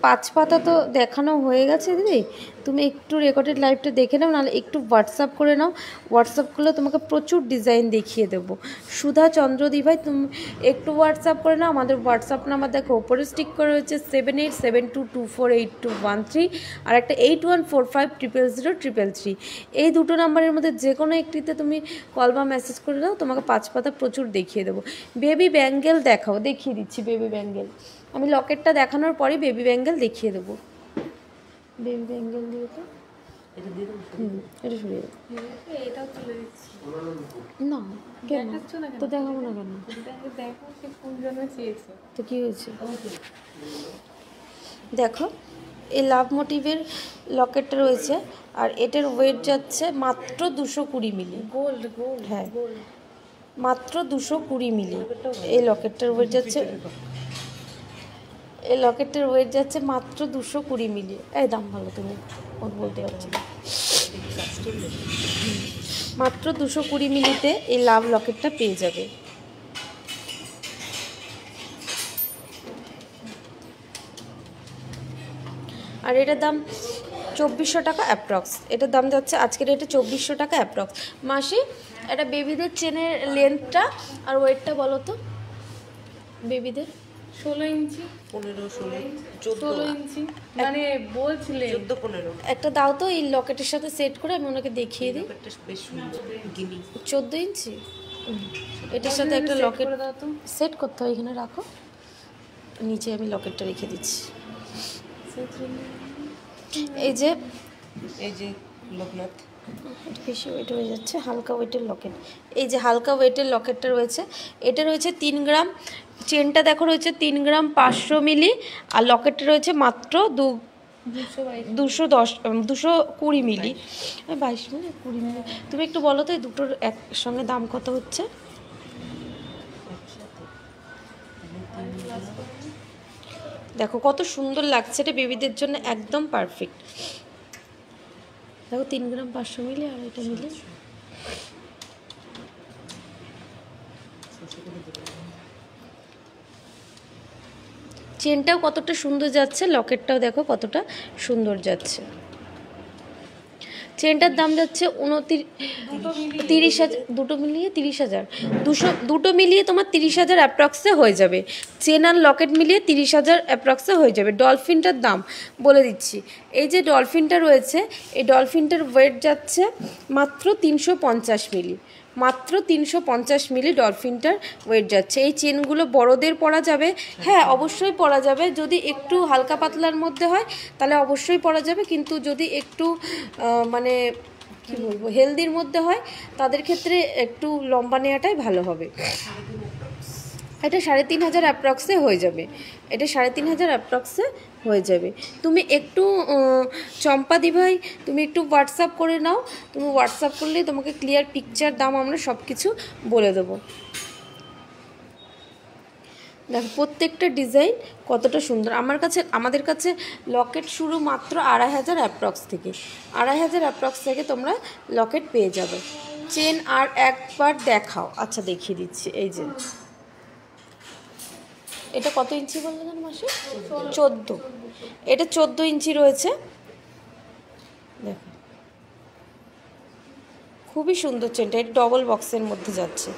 5 পাতা তো দেখানো হয়ে গেছে দিদি, তুমি একটু রেকর্ডেড লাইভটা দেখে নাও, নাহলে একটু হোয়াটসঅ্যাপ করে নাও। হোয়াটসঅ্যাপ করলে তোমাকে প্রচুর ডিজাইন দেখিয়ে দেবো। সুধা চন্দ্রদি ভাই তুমি একটু হোয়াটসঅ্যাপ করে নাও। আমাদের হোয়াটসঅ্যাপ নাম্বার দেখো ওপরে স্টিক করে রয়েছে 7872248213 আর একটা 8145000333। এই দুটো নাম্বারের মধ্যে যে কোনো একটিতে তুমি কল বা মেসেজ করে দাও, তোমাকে 5 পাতা প্রচুর দেখিয়ে দেবো। বেবি ব্যাঙ্গেল দেখাও, দেখিয়ে দিচ্ছি বেবি ব্যাঙ্গেল। আমি লকেটটা দেখানোর পরে বেবি ব্যাঙ্গেল দেখিয়ে দেবো। বেবি ব্যাঙ্গেল দিয়ে তো এটা সরিয়ে দেবো না, কেন তো দেখাবো না কেন? তো কী হয়েছে দেখো, এই লাভ মোটিভের লকেটটা রয়েছে আর এটার ওয়েট যাচ্ছে মাত্র 220 মিলি। গোল্ড গোল্ড হ্যাঁ, মাত্র 220 মিলি এই লকেটটার ওয়েট যাচ্ছে। এই লকেটের ওয়েট যাচ্ছে মাত্র 220 মিলি। এই দাম ভালো, তুমি বলতে পারছি না। মাত্র 220 মিলিতে এই লাভ লকেটটা পেয়ে যাবে। আর এটার দাম 2400 টাকা অ্যাপ্রক্স। এটার দাম যাচ্ছে আজকের রেটে 2400 টাকা অ্যাপ্রক্স। মাসি এটা বেবিদের চেনের লেন্থটা আর ওয়েটটা বলো তো বেবিদের। 16 ইঞ্চি 16 ইঞ্চি মানে বলছিলে 14-15 একটা দাও তো এই লকেটের সাথে সেট করে, আমি ওনাকে দেখিয়ে দিই। বেশ সুন্দর গিনি 14 ইঞ্চি এটার সাথে একটা লকেট দাও তো। সেট করতে হয়, এখানে রাখো, নিচে আমি লকেটটা রেখে দিচ্ছি। এই যে লোকনাথ বেশি ওয়েট হয়ে যাচ্ছে, হালকা ওয়েটের লকেট। এই যে হালকা ওয়েটের লকেটটা রয়েছে, এটা রয়েছে 3 গ্রাম। চেনটা দেখো রয়েছে 3 গ্রাম 500 মিলি আর লকেটটা রয়েছে মাত্র 220 মিলি 22 মিলি 20 মিলি। তুমি একটু বলো তো এই দুটোর একসঙ্গে দাম কত হচ্ছে? দেখো কত সুন্দর লাগছে, এটা বেবিদের জন্য একদম পারফেক্ট। দেখো 3 গ্রাম 500 মিলি আর এটা মিলি। চেনটাও কতটা সুন্দর যাচ্ছে, লকেটটাও দেখো কতটা সুন্দর যাচ্ছে। চেনটার দাম যাচ্ছে 30,000, দুটো মিলিয়ে 30,000, দুটো মিলিয়ে তোমার 30,000 অ্যাপ্রক্সে হয়ে যাবে। চেন আর লকেট মিলিয়ে 30,000 অ্যাপ্রক্সে হয়ে যাবে। ডলফিনটার দাম বলে দিচ্ছি, এই যে ডলফিনটা রয়েছে এই ডলফিনটার ওয়েট যাচ্ছে মাত্র 350 মিলি, মাত্র 350 মিলি ডলফিনটার ওয়েট যাচ্ছে। এই চেনগুলো বড়দের পরা যাবে, হ্যাঁ অবশ্যই পরা যাবে। যদি একটু হালকা পাতলার মধ্যে হয় তাহলে অবশ্যই পরা যাবে, কিন্তু যদি একটু মানে কী বলবো হেলদির মধ্যে হয় তাদের ক্ষেত্রে একটু লম্বা নেওয়াটাই ভালো হবে। এটা 3,500 অ্যাপ্রক্সে হয়ে যাবে, এটা 3,500 অ্যাপ্রক্সে হয়ে যাবে। তুমি একটু চম্পা দি ভাই তুমি একটু হোয়াটসঅ্যাপ করে নাও, তুমি হোয়াটসঅ্যাপ করলেই তোমাকে ক্লিয়ার পিকচার দাম আমরা সব কিছু বলে দেবো। দেখো প্রত্যেকটা ডিজাইন কতটা সুন্দর। আমাদের কাছে লকেট শুরু মাত্র 2,500 অ্যাপ্রক্স থেকে, 2,500 অ্যাপ্রক্স থেকে তোমরা লকেট পেয়ে যাবে। চেন আর একবার দেখাও, আচ্ছা দেখিয়ে দিচ্ছি। এই যে এটা কত ইঞ্চি বললেন জানো মাসি? 14, এটা 14 ইঞ্চি রয়েছে। দেখো খুবই সুন্দর চেনটা, এটা ডবল বক্সের মধ্যে যাচ্ছে,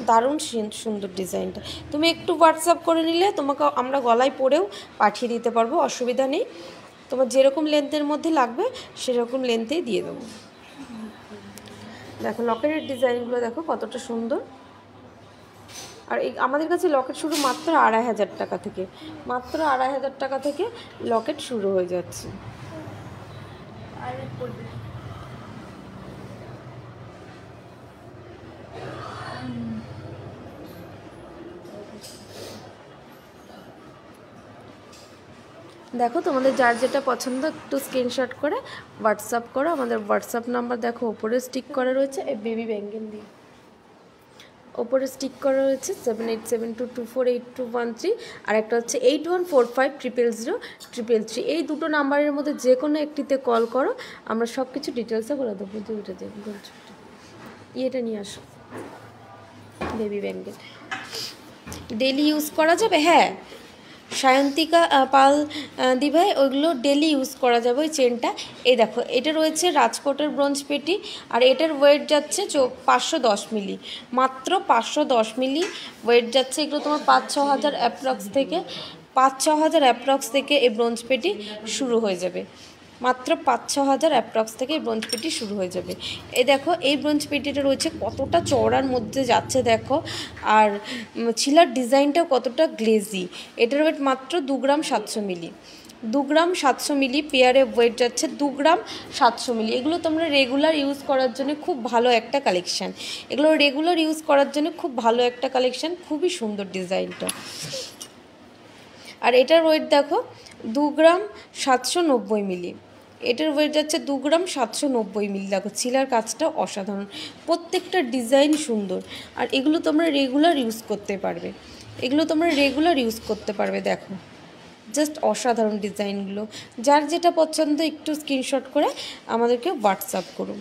দারুণ সুন্দর ডিজাইনটা। তুমি একটু হোয়াটসঅ্যাপ করে নিলে তোমাকে আমরা গলায় পরেও পাঠিয়ে দিতে পারবো, অসুবিধা নেই। তোমার যেরকম লেন্থের মধ্যে লাগবে সেরকম লেন্থেই দিয়ে দেবো। দেখো লকেটের ডিজাইনগুলো দেখো কতটা সুন্দর। আর এই আমাদের কাছে লকেট শুরু মাত্র 2,500 টাকা থেকে, মাত্র 2,500 টাকা থেকে লকেট শুরু হয়ে যাচ্ছে। দেখো তোমাদের যার যেটা পছন্দ একটু স্ক্রিনশট করে হোয়াটসঅ্যাপ করো। আমাদের হোয়াটসঅ্যাপ নাম্বার দেখো ওপরে স্টিক করা রয়েছে, এই বেবি ব্যাঙ্গেল দিয়ে ওপরে স্টিক করা রয়েছে 7872248213, আর একটা হচ্ছে 8145000033। এই দুটো নাম্বারের মধ্যে যে কোনো একটিতে কল করো, আমরা সব কিছু ডিটেলসে বলে দেবো। এটা নিয়ে আসো বেবি ব্যাঙ্গেল, ডেলি ইউজ করা যাবে। হ্যাঁ সায়ন্তিকা পাল দিভাই ওইগুলো ডেলি ইউজ করা যাবে ওই চেনটা। এই দেখো এটা রয়েছে রাজকোটের ব্রোঞ্জ পেটি, আর এটার ওয়েট যাচ্ছে 510 মিলি, মাত্র 510 মিলি ওয়েট যাচ্ছে। এগুলো তোমার 5-6 হাজার অ্যাপ্রক্স থেকে, 5-6 হাজার অ্যাপ্রক্স থেকে এই ব্রোঞ্জ পেটি শুরু হয়ে যাবে, মাত্র 5-6 হাজার অ্যাপ্রক্স থেকে এই ব্রোঞ্জ পেটি শুরু হয়ে যাবে। এই দেখো এই ব্রোঞ্জ পেটিটা রয়েছে কতটা চওড়ার মধ্যে যাচ্ছে দেখো, আর ছিলার ডিজাইনটাও কতটা গ্লেজি। এটার ওয়েট মাত্র 2 গ্রাম 700 মিলি, 2 গ্রাম 700 মিলি পেয়ারে ওয়েট যাচ্ছে 2 গ্রাম 700 মিলি। এগুলো তোমরা রেগুলার ইউজ করার জন্য খুব ভালো একটা কালেকশান, এগুলো রেগুলার ইউজ করার জন্য খুব ভালো একটা কালেকশান, খুবই সুন্দর ডিজাইনটা। আর এটার ওয়েট দেখো 2 গ্রাম 790 মিলি, এটার ওয়েট যাচ্ছে 2 গ্রাম 790 মিলি। দেখো ছিলার কাজটা অসাধারণ, প্রত্যেকটা ডিজাইন সুন্দর। আর এগুলো তোমরা রেগুলার ইউজ করতে পারবে, এগুলো তোমরা রেগুলার ইউজ করতে পারবে। দেখো জাস্ট অসাধারণ ডিজাইনগুলো। যার যেটা পছন্দ একটু স্ক্রিনশট করে আমাদেরকে হোয়াটসঅ্যাপ করুন।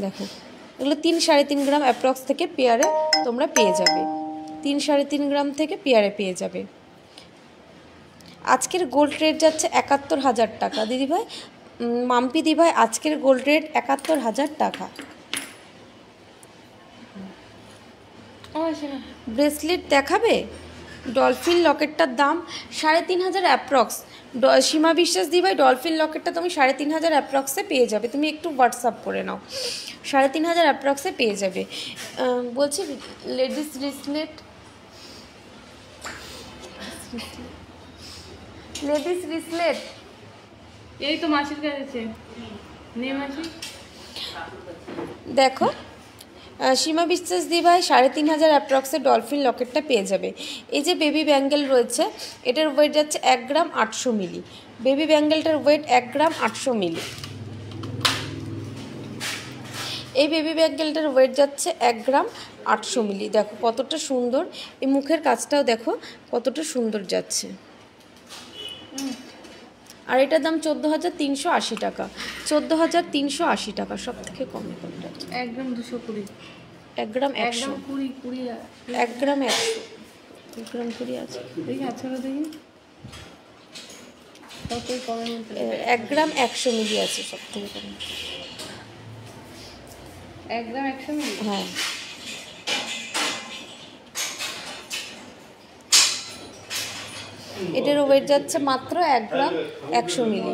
দেখো এগুলো 3-3.5 গ্রাম অ্যাপ্রক্স থেকে পেয়ারে তোমরা পেয়ে যাবে, 3-3.5 গ্রাম থেকে পেয়ারে পেয়ে যাবে। আজকের গোল্ড রেট যাচ্ছে 71,000 টাকা দিদিভাই, মাম্পি দিভাই আজকের গোল্ড রেট 71,000 টাকা। ব্রেসলেট দেখাবে? ডলফিন লকেটটার দাম 3,500 অ্যাপ্রক্স। সীমা বিশ্বাস দিভাই ডলফিন লকেটটা তুমি 3,500 অ্যাপ্রক্সে পেয়ে যাবে, তুমি একটু হোয়াটসঅ্যাপ করে নাও, 3,500 অ্যাপ্রক্সে পেয়ে যাবে। বলছি লেডিস রিসলেট, লেডিস রিসলেট এই তো মাসির কাছে নে মাসি। দেখো সীমা বিশ্বাস দিভাই 3,500 অ্যাপ্রক্সে ডলফিন লকেটটা পেয়ে যাবে। এই যে বেবি ব্যাঙ্গেল রয়েছে এটার ওয়েট যাচ্ছে 1 গ্রাম 800 মিলি, বেবি ব্যাঙ্গেলটার ওয়েট 1 গ্রাম 800 মিলি। এই বেবি ব্যাঙ্গেলটার ওয়েট যাচ্ছে 1 গ্রাম 800 মিলি। দেখো কতটা সুন্দর, এই মুখের কাজটাও দেখো কতটা সুন্দর যাচ্ছে। আর এটার দাম 14,380 টাকা, 14,380 টাকা, সব থেকে কমে কোনটা? 1 গ্রাম 220, 1 গ্রাম 100, 1 গ্রাম 100, 1 গ্রাম 20 আছে দেখি আচ্ছা দেখি কত কমে বলতে 1 গ্রাম 100 মিলি আছে সব থেকে কমে। 1 গ্রাম 100 মিলি, হ্যাঁ এটার ওয়েট যাচ্ছে মাত্র 1 গ্রাম 100 মিলি,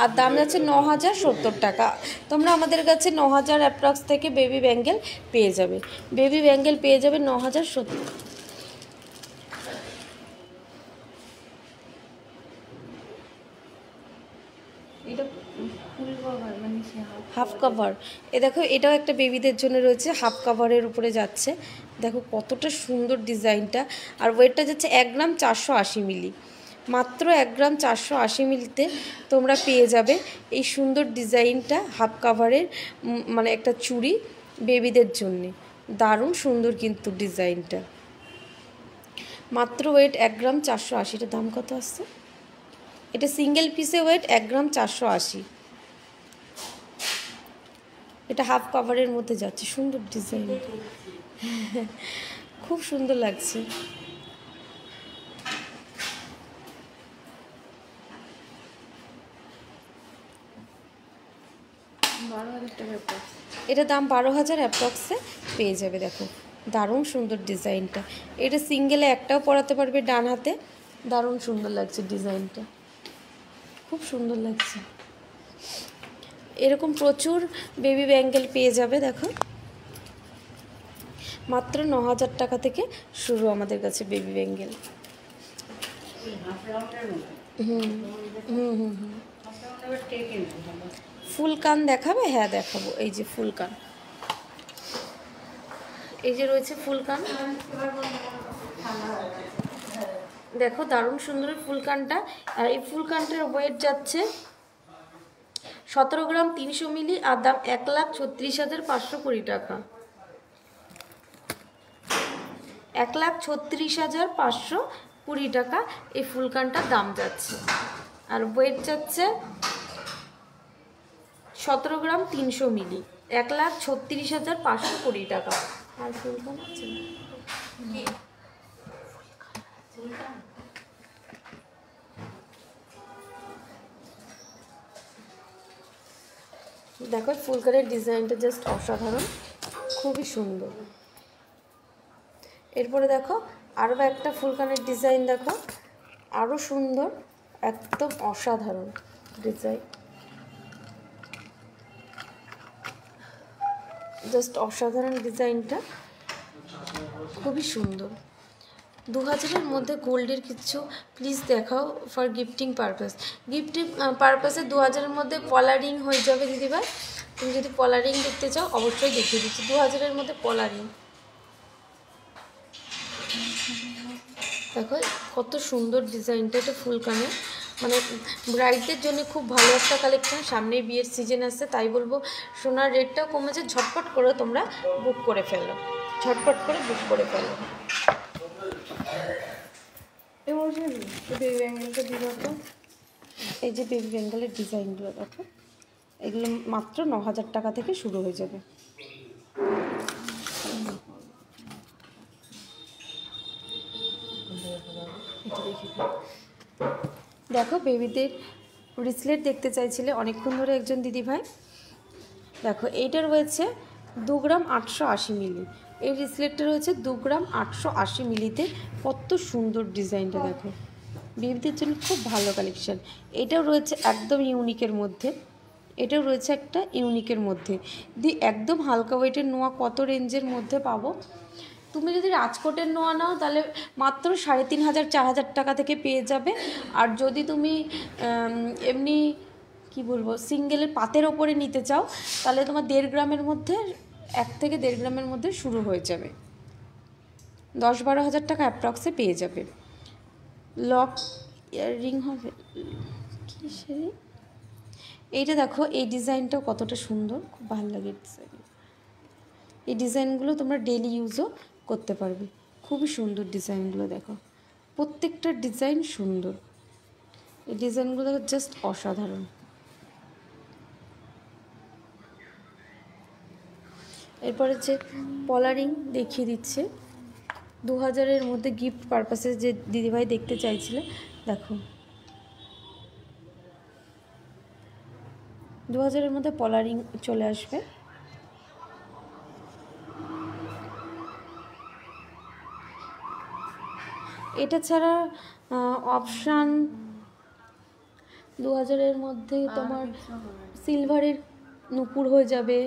আর দাম যাচ্ছে 9,070 টাকা। তোমরা আমাদের কাছে 9,000 অ্যাপ্রক্স থেকে বেবি ব্যাঙ্গেল পেয়ে যাবে, বেবি ব্যাঙ্গেল পেয়ে যাবে 9,070। এটা ফুল কভার মানে সে হাফ কভার। এ দেখো এটাও একটা বেবিদের জন্য রয়েছে, হাফ কভারের উপরে যাচ্ছে। দেখো কতটা সুন্দর ডিজাইনটা। আর ওয়েটটা যাচ্ছে 1 গ্রাম 480 মিলি। মাত্র 1 গ্রাম 480 মিলিতে তোমরা পেয়ে যাবে এই সুন্দর ডিজাইনটা, হাফ কাভারের মানে একটা চুড়ি বেবিদের জন্যে। দারুণ সুন্দর কিন্তু ডিজাইনটা। মাত্র ওয়েট 1 গ্রাম 480। এটার দাম কত আসছে? এটা সিঙ্গেল পিসে ওয়েট 1 গ্রাম 480। এটা হাফ কাভারের মধ্যে যাচ্ছে, সুন্দর ডিজাইন, খুব সুন্দর লাগছে। এটা দাম 12,000 অ্যাপ্রক্সে পেয়ে যাবে। দেখো দারুণ সুন্দর ডিজাইনটা। এটা সিঙ্গেলে একটাও পরাতে পারবে ডান হাতে। দারুণ সুন্দর লাগছে ডিজাইনটা, খুব সুন্দর লাগছে। এরকম প্রচুর বেবি ব্যাঙ্গেল পেয়ে যাবে। দেখো মাত্র 9,000 টাকা থেকে শুরু আমাদের কাছে বেবি ব্যাঙ্গেল। হুম হুম হুম হুম ফুল কান দেখাবে? হ্যাঁ দেখাবো। এই যে ফুল কান, এই যে রয়েছে ফুল কান। দেখো দারুণ সুন্দর ফুল কানটা। আর এই ফুল কানটার ওয়েট যাচ্ছে 17 গ্রাম 300 মিলি। আর দাম 1,36,520 টাকা। 1,36,520 টাকা এই ফুল কানটার দাম যাচ্ছে। আর ওয়েট যাচ্ছে 17 গ্রাম 300 মিলি, 1,36,520 টাকা। আর ফুল কান আছে? দেখো ফুলকানের ডিজাইনটা জাস্ট অসাধারণ, খুবই সুন্দর। এরপরে দেখো আরও একটা ফুলকানের ডিজাইন, দেখো আরও সুন্দর, একদম অসাধারণ ডিজাইন, জাস্ট অসাধারণ ডিজাইনটা, খুবই সুন্দর। 2000-এর মধ্যে গোল্ডের কিছু প্লিজ দেখাও ফর গিফটিং পারপাস। গিফটিং পারপাসে 2000-এর মধ্যে পলা রিং হয়ে যাবে দিদিভাই। তুমি যদি পলা রিং দেখতে চাও অবশ্যই দেখিয়ে দিচ্ছি। 2000-এর মধ্যে পলা রিং দেখো কত সুন্দর ডিজাইনটা। এটা ফুল কানে, মানে ব্রাইডদের জন্য খুব ভালো একটা কালেকশন। সামনে বিয়ের সিজন আসছে, তাই বলবো সোনার রেটটাও কমেছে। ঝটপট করে তোমরা বুক করে ফেলো, ঝটপট করে বুক করে ফেলো। বেবি ব্যাঙ্গেলটা দিয়ে দাও তো। এই যে বেবি বেঙ্গলের ডিজাইনগুলো দেখো, এগুলো মাত্র 9,000 টাকা থেকে শুরু হয়ে যাবে। দেখো বেবিদের ব্রেসলেট দেখতে চাইছিলে অনেকক্ষণ ধরে একজন দিদিভাই। দেখো এইটা রয়েছে 2 গ্রাম 880 মিলি। এই ব্রেসলেটটা রয়েছে 2 গ্রাম 880 মিলিতে। কত সুন্দর ডিজাইনটা দেখো, বেবিদের জন্য খুব ভালো কালেকশন। এটাও রয়েছে একদম ইউনিকের মধ্যে, এটাও রয়েছে একটা ইউনিকের মধ্যে। একদম হালকা ওয়েটের নোয়া কত রেঞ্জের মধ্যে পাবো। তুমি যদি রাজকোটের নোয়া নাও তাহলে মাত্র 3,500 4,000 টাকা থেকে পেয়ে যাবে। আর যদি তুমি এমনি কি বলবো সিঙ্গেলের পাতের ওপরে নিতে চাও তাহলে তোমার 1.5 গ্রামের মধ্যে, 1 থেকে 1.5 গ্রামের মধ্যে শুরু হয়ে যাবে। 10-12 হাজার টাকা অ্যাপ্রক্সে পেয়ে যাবে। লক ইয়াররিং হবে কি সে। এইটা দেখো এই ডিজাইনটাও কতটা সুন্দর, খুব ভালো লাগে ডিজাইন। এই ডিজাইনগুলো তোমরা ডেলি ইউজও করতে পারবে। খুবই সুন্দর ডিজাইনগুলো দেখো, প্রত্যেকটা ডিজাইন সুন্দর। এই ডিজাইনগুলো দেখো জাস্ট অসাধারণ। এরপরে যে পলারিং দেখিয়ে দিচ্ছে 2000-এর মধ্যে গিফট পারপাসে যে দিদিভাই দেখতে চাইছিলে, দেখো 2000-এর মধ্যে পলারিং চলে আসবে। এটা ছাড়া অপশান 2000-এর মধ্যে তোমার সিলভারের নুপুর হয়ে যাবে,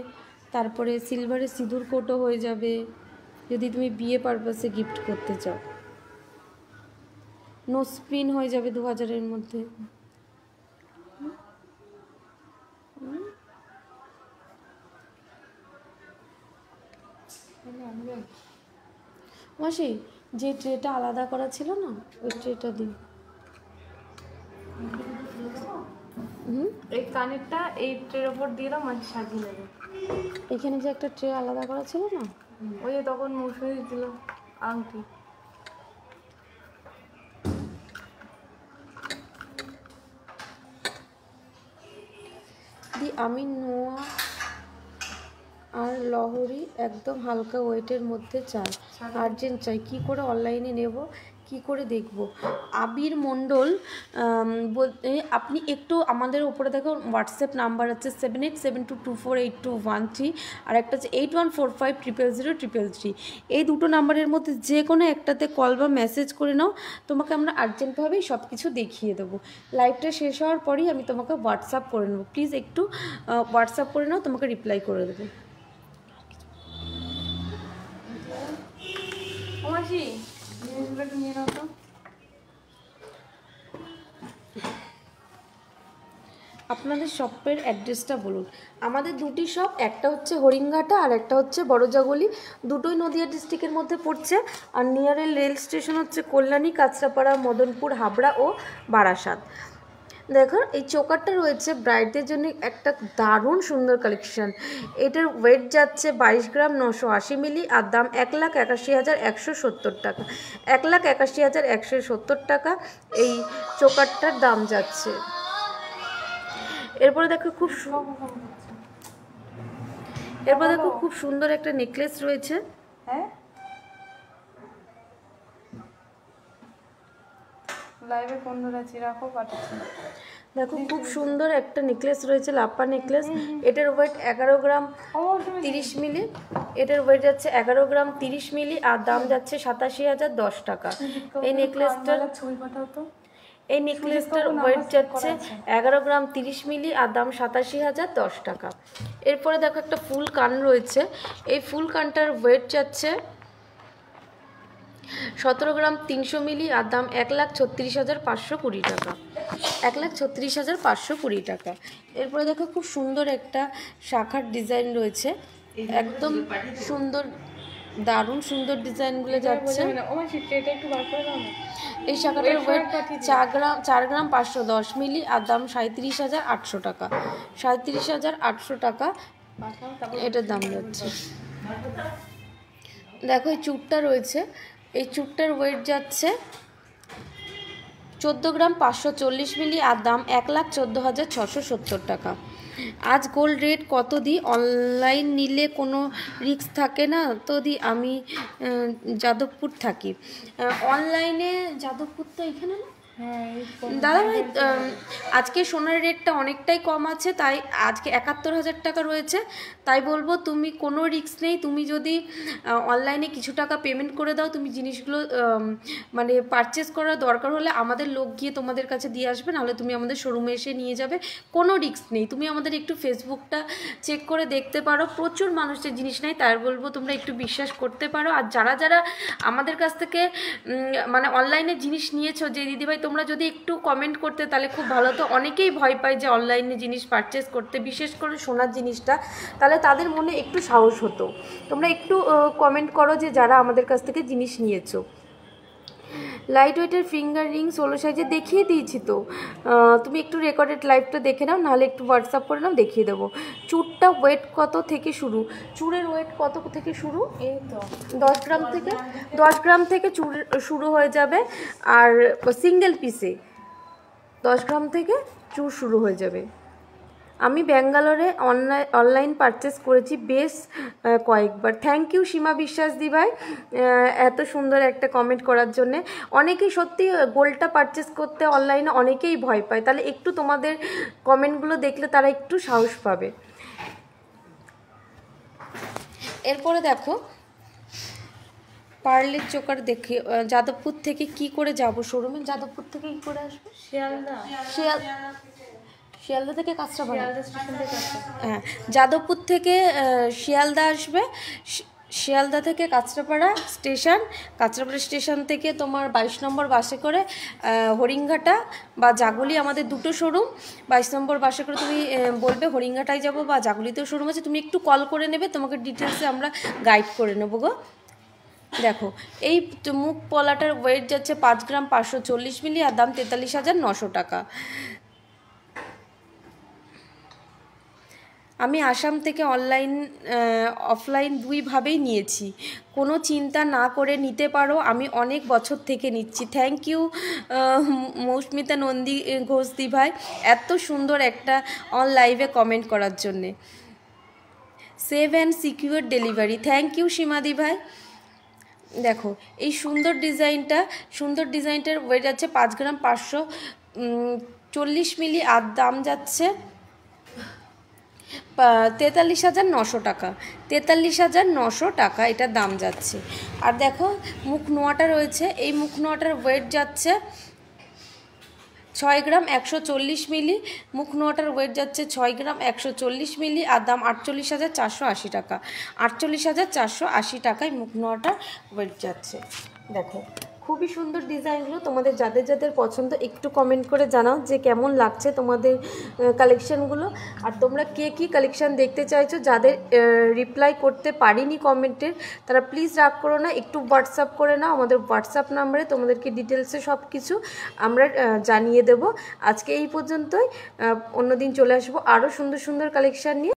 তারপরে সিলভারের সিঁদুর কোটও হয়ে যাবে যদি তুমি বিয়ে পারপাসে গিফট করতে চাও। নোজ পিন হয়ে যাবে 2000-এর মধ্যে। মাসি যে ট্রেটা আলাদা করা ছিল না ওই ট্রেটা দিই। এই কানেরটা এই ট্রের ওপর দিয়ে দাও, মাঝে সাজিয়ে নেবে। এখানে যে একটা ট্রে আলাদা করা ছিল না, ওই যে তখন মৌসুমি দিল আংটি। দি আমি নোয়া আর লহরি একদম হালকা ওয়েটের মধ্যে চাই, আর্জেন্ট চাই। কি করে অনলাইনে নেব, কি করে দেখব? আবির মণ্ডল বলতে আপনি একটু আমাদের উপরে দেখো হোয়াটসঅ্যাপ নাম্বার আছে 7872248213, আর একটা হচ্ছে 8145000033। এই দুটো নাম্বারের মধ্যে যে কোনো একটাতে কল বা মেসেজ করে নাও, তোমাকে আমরা আর্জেন্টভাবেই সব কিছু দেখিয়ে দেবো। লাইভটা শেষ হওয়ার পরেই আমি তোমাকে হোয়াটসঅ্যাপ করে নেবো, প্লিজ একটু হোয়াটসঅ্যাপ করে নাও, তোমাকে রিপ্লাই করে দেবো। ও মাসি জিনিসগুলো একটু নিয়ে নাও তো। আপনাদের শপের অ্যাড্রেসটা বলুন। আমাদের দুটি শপ, একটা হচ্ছে হরিণঘাটা আর একটা হচ্ছে বড়জাগলি, দুটোই নদিয়া ডিস্ট্রিক্টের মধ্যে পড়ছে। আর নিয়ারের রেল স্টেশন হচ্ছে কল্যাণী, কাঁচরাপাড়া, মদনপুর, হাবড়া ও বারাসাত। দেখো এই চোকারটা রয়েছে ব্রাইডদের জন্য একটা দারুণ সুন্দর কালেকশন। এটার ওয়েট যাচ্ছে 22 গ্রাম 980 মিলি, আর দাম 1,81,170 টাকা। 1,81,170 টাকা এই চোকারটার দাম যাচ্ছে। এরপরে দেখো খুব সুন্দর একটা নেকলেস রয়েছে। হ্যাঁ লাইভে ফোন ধরেছি, রাখো, পাঠাচ্ছি। দেখো খুব সুন্দর একটা নেকলেস রয়েছে, লাপ্পা নেকলেস। এটার ওয়েট 11 গ্রাম 30 মিলি। এটার ওয়েট যাচ্ছে 11 গ্রাম 30 মিলি, আর দাম যাচ্ছে 87,010 টাকা। এই নেকলেসটার ছবি পাঠাও তো। এই নেকলেসটার ওয়েট যাচ্ছে 11 গ্রাম 30 মিলি, আর দাম 87,010 টাকা। এরপরে দেখো একটা ফুল কান রয়েছে। এই ফুল কানটার ওয়েট যাচ্ছে 17 গ্রাম 300 মিলি, আর দাম 1,36,520 টাকা। 1,36,520 টাকা। এরপরে দেখো খুব সুন্দর একটা শাখার ডিজাইন রয়েছে, একদম সুন্দর, দারুণ সুন্দর ডিজাইনগুলো যাচ্ছে। ও মাসি ট্রেটা একটু বার করে দাও না। এই শাখাটার ওয়েট 4 গ্রাম 510 মিলি, আর দাম 37,800 টাকা। 37,800 টাকা এটার দাম যাচ্ছে। দেখো এই চুড়টা রয়েছে, এই চুড়টার ওয়েট যাচ্ছে 14 গ্রাম 540 মিলি, আর দাম 1,14,670 টাকা। আজ গোল্ড রেট কত দিই? অনলাইন নিলে কোনো রিস্ক থাকে না তো দি? আমি যাদবপুর থাকি। অনলাইনে যাদবপুর তো এখানে না দাদা ভাই, আজকে সোনার রেটটা অনেকটাই কম আছে, তাই আজকে 71,000 টাকা রয়েছে। তাই বলবো তুমি কোনো রিস্ক নেই, তুমি যদি অনলাইনে কিছু টাকা পেমেন্ট করে দাও, তুমি জিনিসগুলো মানে পারচেস করার দরকার হলে আমাদের লোক গিয়ে তোমাদের কাছে দিয়ে আসবে, নাহলে তুমি আমাদের শোরুমে এসে নিয়ে যাবে, কোনো রিস্ক নেই। তুমি আমাদের একটু ফেসবুকটা চেক করে দেখতে পারো, প্রচুর মানুষের জিনিস নেই, তাই বলবো তোমরা একটু বিশ্বাস করতে পারো। আর যারা যারা আমাদের কাছ থেকে মানে অনলাইনে জিনিস নিয়েছো, যে দিদিভাই তোমরা যদি একটু কমেন্ট করতে তাহলে খুব ভালো হতো। অনেকেই ভয় পায় যে অনলাইনে জিনিস পারচেস করতে, বিশেষ করে সোনার জিনিসটা, তাহলে তাদের মনে একটু সাহস হতো। তোমরা একটু কমেন্ট করো যে যারা আমাদের কাছ থেকে জিনিস নিয়েছো। লাইট ওয়েটের ফিঙ্গার রিং 16 সাইজে দেখিয়ে দিয়েছি তো, তুমি একটু রেকর্ডেড লাইভটা দেখে নাও, নাহলে একটু হোয়াটসঅ্যাপ করে নাও, দেখিয়ে দেবো। চুড়টা ওয়েট কত থেকে শুরু? চুড়ের ওয়েট কত থেকে শুরু? এই তো 10 গ্রাম থেকে চুড় শুরু হয়ে যাবে। আর সিঙ্গেল পিসে 10 গ্রাম থেকে চুড় শুরু হয়ে যাবে। আমি ব্যাঙ্গালোরে অনলাইন পারচেস করেছি বেশ কয়েকবার। থ্যাংক ইউ সীমা বিশ্বাস দি ভাই এত সুন্দর একটা কমেন্ট করার জন্যে। অনেকেই সত্যি গোল্ডটা পারচেস করতে অনলাইনে অনেকেই ভয় পায়, তাহলে একটু তোমাদের কমেন্টগুলো দেখলে তারা একটু সাহস পাবে। এরপরে দেখো পার্লের চোকার দেখে যাদবপুর থেকে কি করে যাব শোরুমে? যাদবপুর থেকে কি করে আসবে? শিয়ালদা থেকে কাঁচরাপাড়া, হ্যাঁ যাদবপুর থেকে শিয়ালদা আসবে। শিয়ালদা থেকে কাঁচরাপাড়া স্টেশন, কাঁচরাপাড়া স্টেশন থেকে তোমার 22 নম্বর বাসে করে হরিণঘাটা বা জাগুলি, আমাদের দুটো শোরুম। 22 নম্বর বাসে করে তুমি বলবে হরিণঘাটায় যাব বা জাগুলিতেও শোরুম আছে, তুমি একটু কল করে নেবে, তোমাকে ডিটেলসে আমরা গাইড করে নেবো গো। দেখো এই মুখ পলাটার ওয়েট যাচ্ছে 5 গ্রাম 540 মিলি, আর দাম 43,900 টাকা। আমি আসাম থেকে অনলাইন অফলাইন দুইভাবেই নিয়েছি, কোনো চিন্তা না করে নিতে পারো, আমি অনেক বছর থেকে নিচ্ছি। থ্যাংক ইউ মৌস্মিতা নন্দী ঘোষ দি ভাই, এত সুন্দর একটা লাইভে কমেন্ট করার জন্যে। Safe and secure delivery, thank you সীমাদি ভাই। দেখো এই সুন্দর ডিজাইনটার ওয়েট যাচ্ছে 5 গ্রাম 540 মিলি, আর দাম যাচ্ছে 43,900 টাকা। 43,900 টাকা এটার দাম যাচ্ছে। আর দেখো মুখ নোয়াটা রয়েছে, এই মুখ নোয়াটার ওয়েট যাচ্ছে 6 গ্রাম 140 মিলি, মুখ নোয়াটার ওয়েট যাচ্ছে 6 গ্রাম 140 মিলি, আর দাম 48,480 টাকা। 48,480 টাকায় মুখ নোয়াটার ওয়েট যাচ্ছে। দেখো খুবই সুন্দর ডিজাইনগুলো, তোমাদের যাদের যাদের পছন্দ একটু কমেন্ট করে জানাও যে কেমন লাগছে তোমাদের কালেকশানগুলো, আর তোমরা কে কী কালেকশান দেখতে চাইছো। যাদের রিপ্লাই করতে পারিনি কমেন্টের তারা প্লিজ রাগ করো না, একটু হোয়াটসঅ্যাপ করে নাও, আমাদের হোয়াটসঅ্যাপ নাম্বারে তোমাদেরকে ডিটেলসে সব কিছু আমরা জানিয়ে দেব। আজকে এই পর্যন্তই, অন্যদিন চলে আসবো আরও সুন্দর সুন্দর কালেকশান নিয়ে।